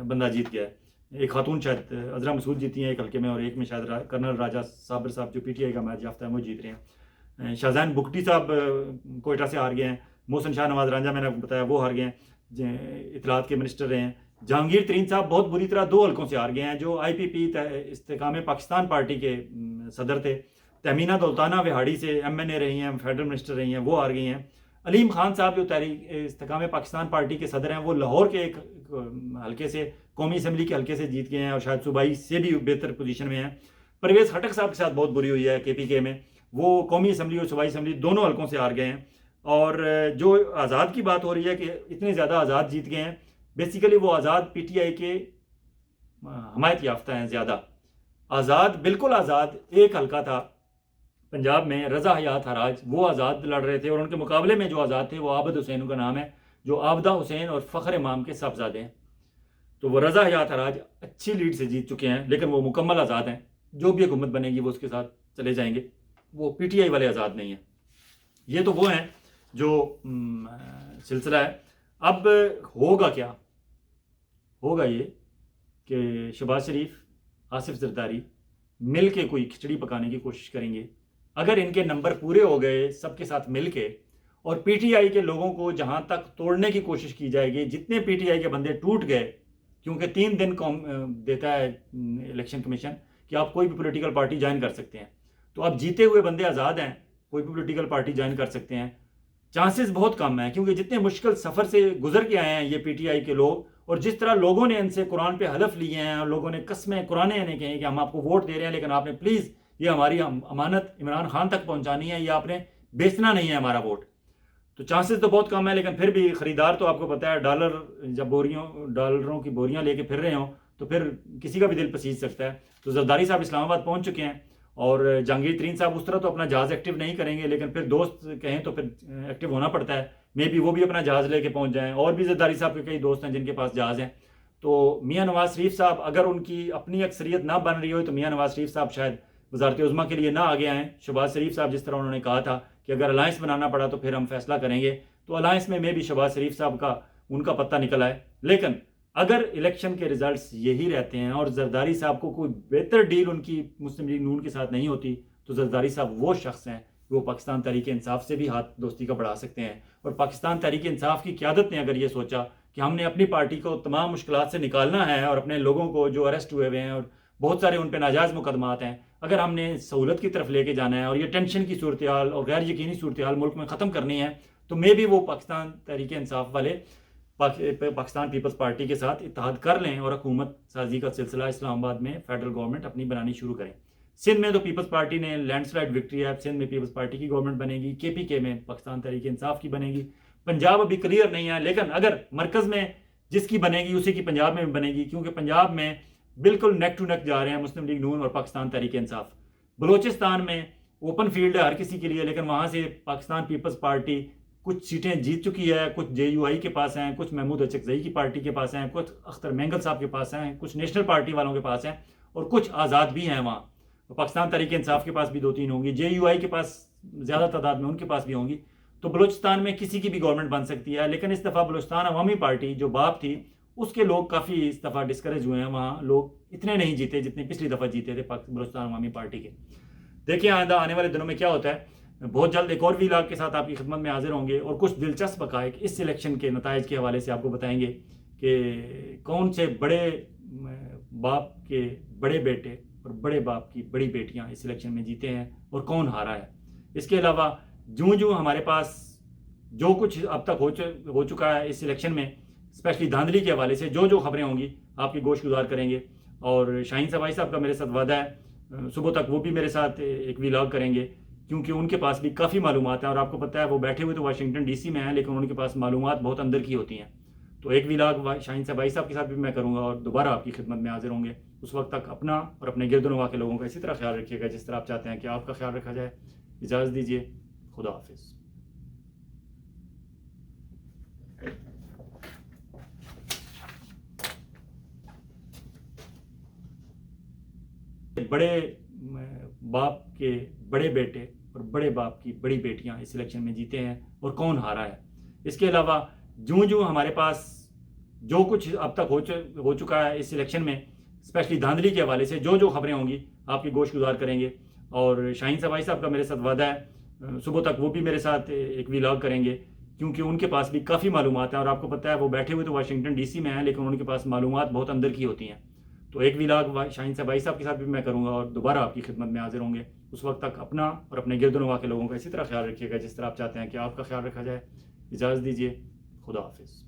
بندہ جیت گیا ہے، ایک خاتون شاید عذرا مسعود جیتی ہیں ایک حلقے میں، اور ایک میں شاید کرنل راجہ صابر صاحب جو پی ٹی آئی کا حمایت یافتہ ہیں، وہ جیت رہے ہیں۔ شاہزین بگٹی صاحب کوئٹہ سے ہار گئے ہیں۔ محسن شاہ نواز رانجھا میں نے بتایا وہ ہار گئے ہیں، اطلاعات کے منسٹر رہے ہیں۔ جہانگیر ترین صاحب بہت بری طرح 2 حلقوں سے ہار گئے ہیں، جو آئی پی پی استحکام پاکستان پارٹی کے صدر تھے۔ تہمینہ دولتانہ وہاڑی سے ایم این اے رہی ہیں، فیڈرل منسٹر رہی ہیں، وہ ہار گئی ہیں۔ علیم خان صاحب جو تحریک استحکام پاکستان پارٹی کے صدر ہیں، وہ لاہور کے ایک حلقے سے، قومی اسمبلی کے حلقے سے جیت گئے ہیں، اور شاید صوبائی سے بھی بہتر پوزیشن میں ہیں۔ پرویز خٹک صاحب کے ساتھ بہت بری ہوئی ہے پی کے میں، وہ قومی اسمبلی اور صوبائی اسمبلی دونوں حلقوں سے ہار گئے ہیں۔ اور جو آزاد کی بات ہو رہی ہے کہ اتنے زیادہ آزاد جیت گئے ہیں، بیسیکلی وہ آزاد پی ٹی آئی کے حمایت یافتہ ہیں زیادہ۔ آزاد بالکل آزاد ایک حلقہ تھا پنجاب میں، رضا حیات حراج، وہ آزاد لڑ رہے تھے، اور ان کے مقابلے میں جو آزاد تھے وہ عابد حسین ان کا نام ہے، جو عابدہ حسین اور فخر امام کے صاحبزادے ہیں۔ تو وہ رضا حیات حراج اچھی لیڈ سے جیت چکے ہیں، لیکن وہ مکمل آزاد ہیں، جو بھی حکومت بنے گی وہ اس کے ساتھ چلے جائیں گے، وہ پی ٹی آئی والے آزاد نہیں ہیں۔ یہ تو وہ ہیں جو سلسلہ ہے۔ اب ہوگا کیا؟ ہوگا یہ کہ شہباز شریف، آصف زرداری مل کے کوئی کھچڑی پکانے کی کوشش کریں گے۔ اگر ان کے نمبر پورے ہو گئے سب کے ساتھ مل کے، اور پی ٹی آئی کے لوگوں کو جہاں تک توڑنے کی کوشش کی جائے گی، جتنے پی ٹی آئی کے بندے ٹوٹ گئے، کیونکہ 3 دن دیتا ہے الیکشن کمیشن کہ آپ کوئی بھی پولیٹیکل پارٹی جوائن کر سکتے ہیں، تو اب جیتے ہوئے بندے آزاد ہیں، کوئی بھی پولیٹیکل پارٹی جوائن کر سکتے ہیں۔ چانسز بہت کم ہیں، کیونکہ جتنے مشکل سفر سے گزر کے آئے ہیں یہ پی ٹی آئی کے لوگ، اور جس طرح لوگوں نے ان سے قرآن پہ حلف لیے ہیں، اور لوگوں نے قسمیں قرآن نے کہیں کہ ہم آپ کو ووٹ دے رہے ہیں لیکن آپ نے پلیز یہ ہماری امانت عمران خان تک پہنچانی ہے، یا آپ نے بیچنا نہیں ہے ہمارا ووٹ. تو چانسز تو بہت کم ہے، لیکن پھر بھی خریدار تو آپ کو پتہ ہے ڈالر جب ڈالروں کی بوریاں لے کے پھر رہے ہوں تو پھر کسی کا بھی دل پسیج سکتا ہے. تو زرداری صاحب اسلام آباد پہنچ چکے ہیں، اور جہانگیر ترین صاحب اس طرح تو اپنا جہاز ایکٹیو نہیں کریں گے، لیکن پھر دوست کہیں تو پھر ایکٹیو ہونا پڑتا ہے. مے بی وہ بھی اپنا جہاز لے کے پہنچ جائیں، اور بھی زرداری صاحب کے کئی دوست ہیں جن کے پاس جہاز ہیں. تو میاں نواز شریف صاحب اگر ان کی اپنی اکثریت نہ بن رہی ہو تو میاں نواز شریف صاحب شاید وزارت عظمیٰ کے لیے نہ آگے آئیں. شہباز شریف صاحب جس طرح انہوں نے کہا تھا کہ اگر الائنس بنانا پڑا تو پھر ہم فیصلہ کریں گے، تو الائنس میں بھی شہباز شریف صاحب کا ان کا پتہ نکل آئے. لیکن اگر الیکشن کے ریزلٹس یہی رہتے ہیں اور زرداری صاحب کو کوئی بہتر ڈیل ان کی مسلم لیگ نون کے ساتھ نہیں ہوتی، تو زرداری صاحب وہ شخص ہیں وہ پاکستان تحریک انصاف سے بھی ہاتھ دوستی کا بڑھا سکتے ہیں. اور پاکستان تحریک انصاف کی قیادت نے اگر یہ سوچا کہ ہم نے اپنی پارٹی کو تمام مشکلات سے نکالنا ہے، اور اپنے لوگوں کو جو اریسٹ ہوئے ہوئے ہیں اور بہت سارے ان پہ ناجائز مقدمات ہیں، اگر ہم نے سہولت کی طرف لے کے جانا ہے اور یہ ٹینشن کی صورتحال اور غیر یقینی صورتحال ملک میں ختم کرنی ہے، تو میں بھی وہ پاکستان تحریک انصاف والے پاکستان پیپلز پارٹی کے ساتھ اتحاد کر لیں اور حکومت سازی کا سلسلہ اسلام آباد میں فیڈرل گورنمنٹ اپنی بنانی شروع کریں. سندھ میں تو پیپلز پارٹی نے لینڈ سلائڈ وکٹری ہے، سندھ میں پیپلز پارٹی کی گورنمنٹ بنے گی، کے پی کے میں پاکستان تحریک انصاف کی بنے گی. پنجاب ابھی کلیئر نہیں ہے، لیکن اگر مرکز میں جس کی بنے گی اسی کی پنجاب میں بھی بنے گی، کیونکہ پنجاب میں بالکل نیک ٹو نیک جا رہے ہیں مسلم لیگ نون اور پاکستان تحریک انصاف. بلوچستان میں اوپن فیلڈ ہے ہر کسی کے لیے، لیکن وہاں سے پاکستان پیپلز پارٹی کچھ سیٹیں جیت چکی ہے، کچھ جے یو آئی کے پاس ہیں، کچھ محمود اچکزئی کی پارٹی کے پاس ہیں، کچھ اختر مینگل صاحب کے پاس ہیں، کچھ نیشنل پارٹی والوں کے پاس ہیں، اور کچھ آزاد بھی ہیں وہاں. پاکستان تحریک انصاف کے پاس بھی 2-3 ہوں گی، جے یو آئی کے پاس زیادہ تعداد میں ان کے پاس بھی ہوں گی. تو بلوچستان میں کسی کی بھی گورنمنٹ بن سکتی ہے. لیکن اس دفعہ بلوچستان عوامی پارٹی جو باپ تھی اس کے لوگ کافی اس دفعہ ڈسکریج ہوئے ہیں، وہاں لوگ اتنے نہیں جیتے جتنے پچھلی دفعہ جیتے تھے بلوچستان عوامی پارٹی کے. دیکھیں آئندہ آنے والے دنوں میں کیا ہوتا ہے. بہت جلد ایک اور ویلاگ کے ساتھ آپ کی خدمت میں حاضر ہوں گے، اور کچھ دلچسپ حقائق اس الیکشن کے نتائج کے حوالے سے آپ کو بتائیں گے کہ کون سے بڑے باپ کے بڑے بیٹے اور بڑے باپ کی بڑی بیٹیاں اس الیکشن میں جیتے ہیں اور کون ہارا ہے. اس کے علاوہ جو ہمارے پاس جو کچھ اب تک ہو چکا ہے اس الیکشن میں، اسپیشلی دھاندلی کے حوالے سے جو خبریں ہوں گی آپ کی گوش گزار کریں گے. اور شاہین صفائی صاحب کا میرے ساتھ وعدہ ہے صبح تک وہ بھی میرے ساتھ ایک ویلاگ کریں گے، کیونکہ ان کے پاس بھی کافی معلومات ہیں، اور آپ کو پتہ ہے وہ بیٹھے ہوئے تو واشنگٹن ڈی سی میں ہیں، لیکن ان کے پاس معلومات بہت اندر کی ہوتی ہیں. تو ایک ویلاگ شاہین صفائی صاحب کے ساتھ بھی میں کروں گا، اور دوبارہ آپ کی خدمت میں حاضر ہوں گے. اس وقت تک اپنا اور اپنے گرد و نواح کے لوگوں کا اسی طرح خیال رکھیے گا جس طرح آپ چاہتے ہیں کہ آپ کا خیال رکھا جائے. اجازت دیجیے، خدا حافظ. بڑے باپ کے بڑے بیٹے اور بڑے باپ کی بڑی بیٹیاں اس الیکشن میں جیتے ہیں اور کون ہارا ہے. اس کے علاوہ جو ہمارے پاس جو کچھ اب تک ہو چکا ہے اس الیکشن میں، اسپیشلی دھاندلی کے حوالے سے جو خبریں ہوں گی آپ کی گوش گزار کریں گے. اور شاہین صفائی صاحب کا میرے ساتھ وعدہ ہے صبح تک وہ بھی میرے ساتھ ایک ویلاگ کریں گے، کیونکہ ان کے پاس بھی کافی معلومات ہیں، اور آپ کو پتہ ہے وہ بیٹھے ہوئے تو واشنگٹن ڈی سی میں ہیں، لیکن ان کے پاس معلومات بہت اندر کی ہوتی ہیں. تو ایک ویلاگ شاہین صفائی صاحب کے ساتھ بھی میں کروں گا، اور دوبارہ آپ کی خدمت میں حاضر ہوں گے. اس وقت تک اپنا اور اپنے گرد و نواح کے لوگوں کا اسی طرح خیال رکھیے گا جس طرح آپ چاہتے ہیں کہ آپ کا خیال رکھا جائے. اجازت دیجیے، خدا حافظ.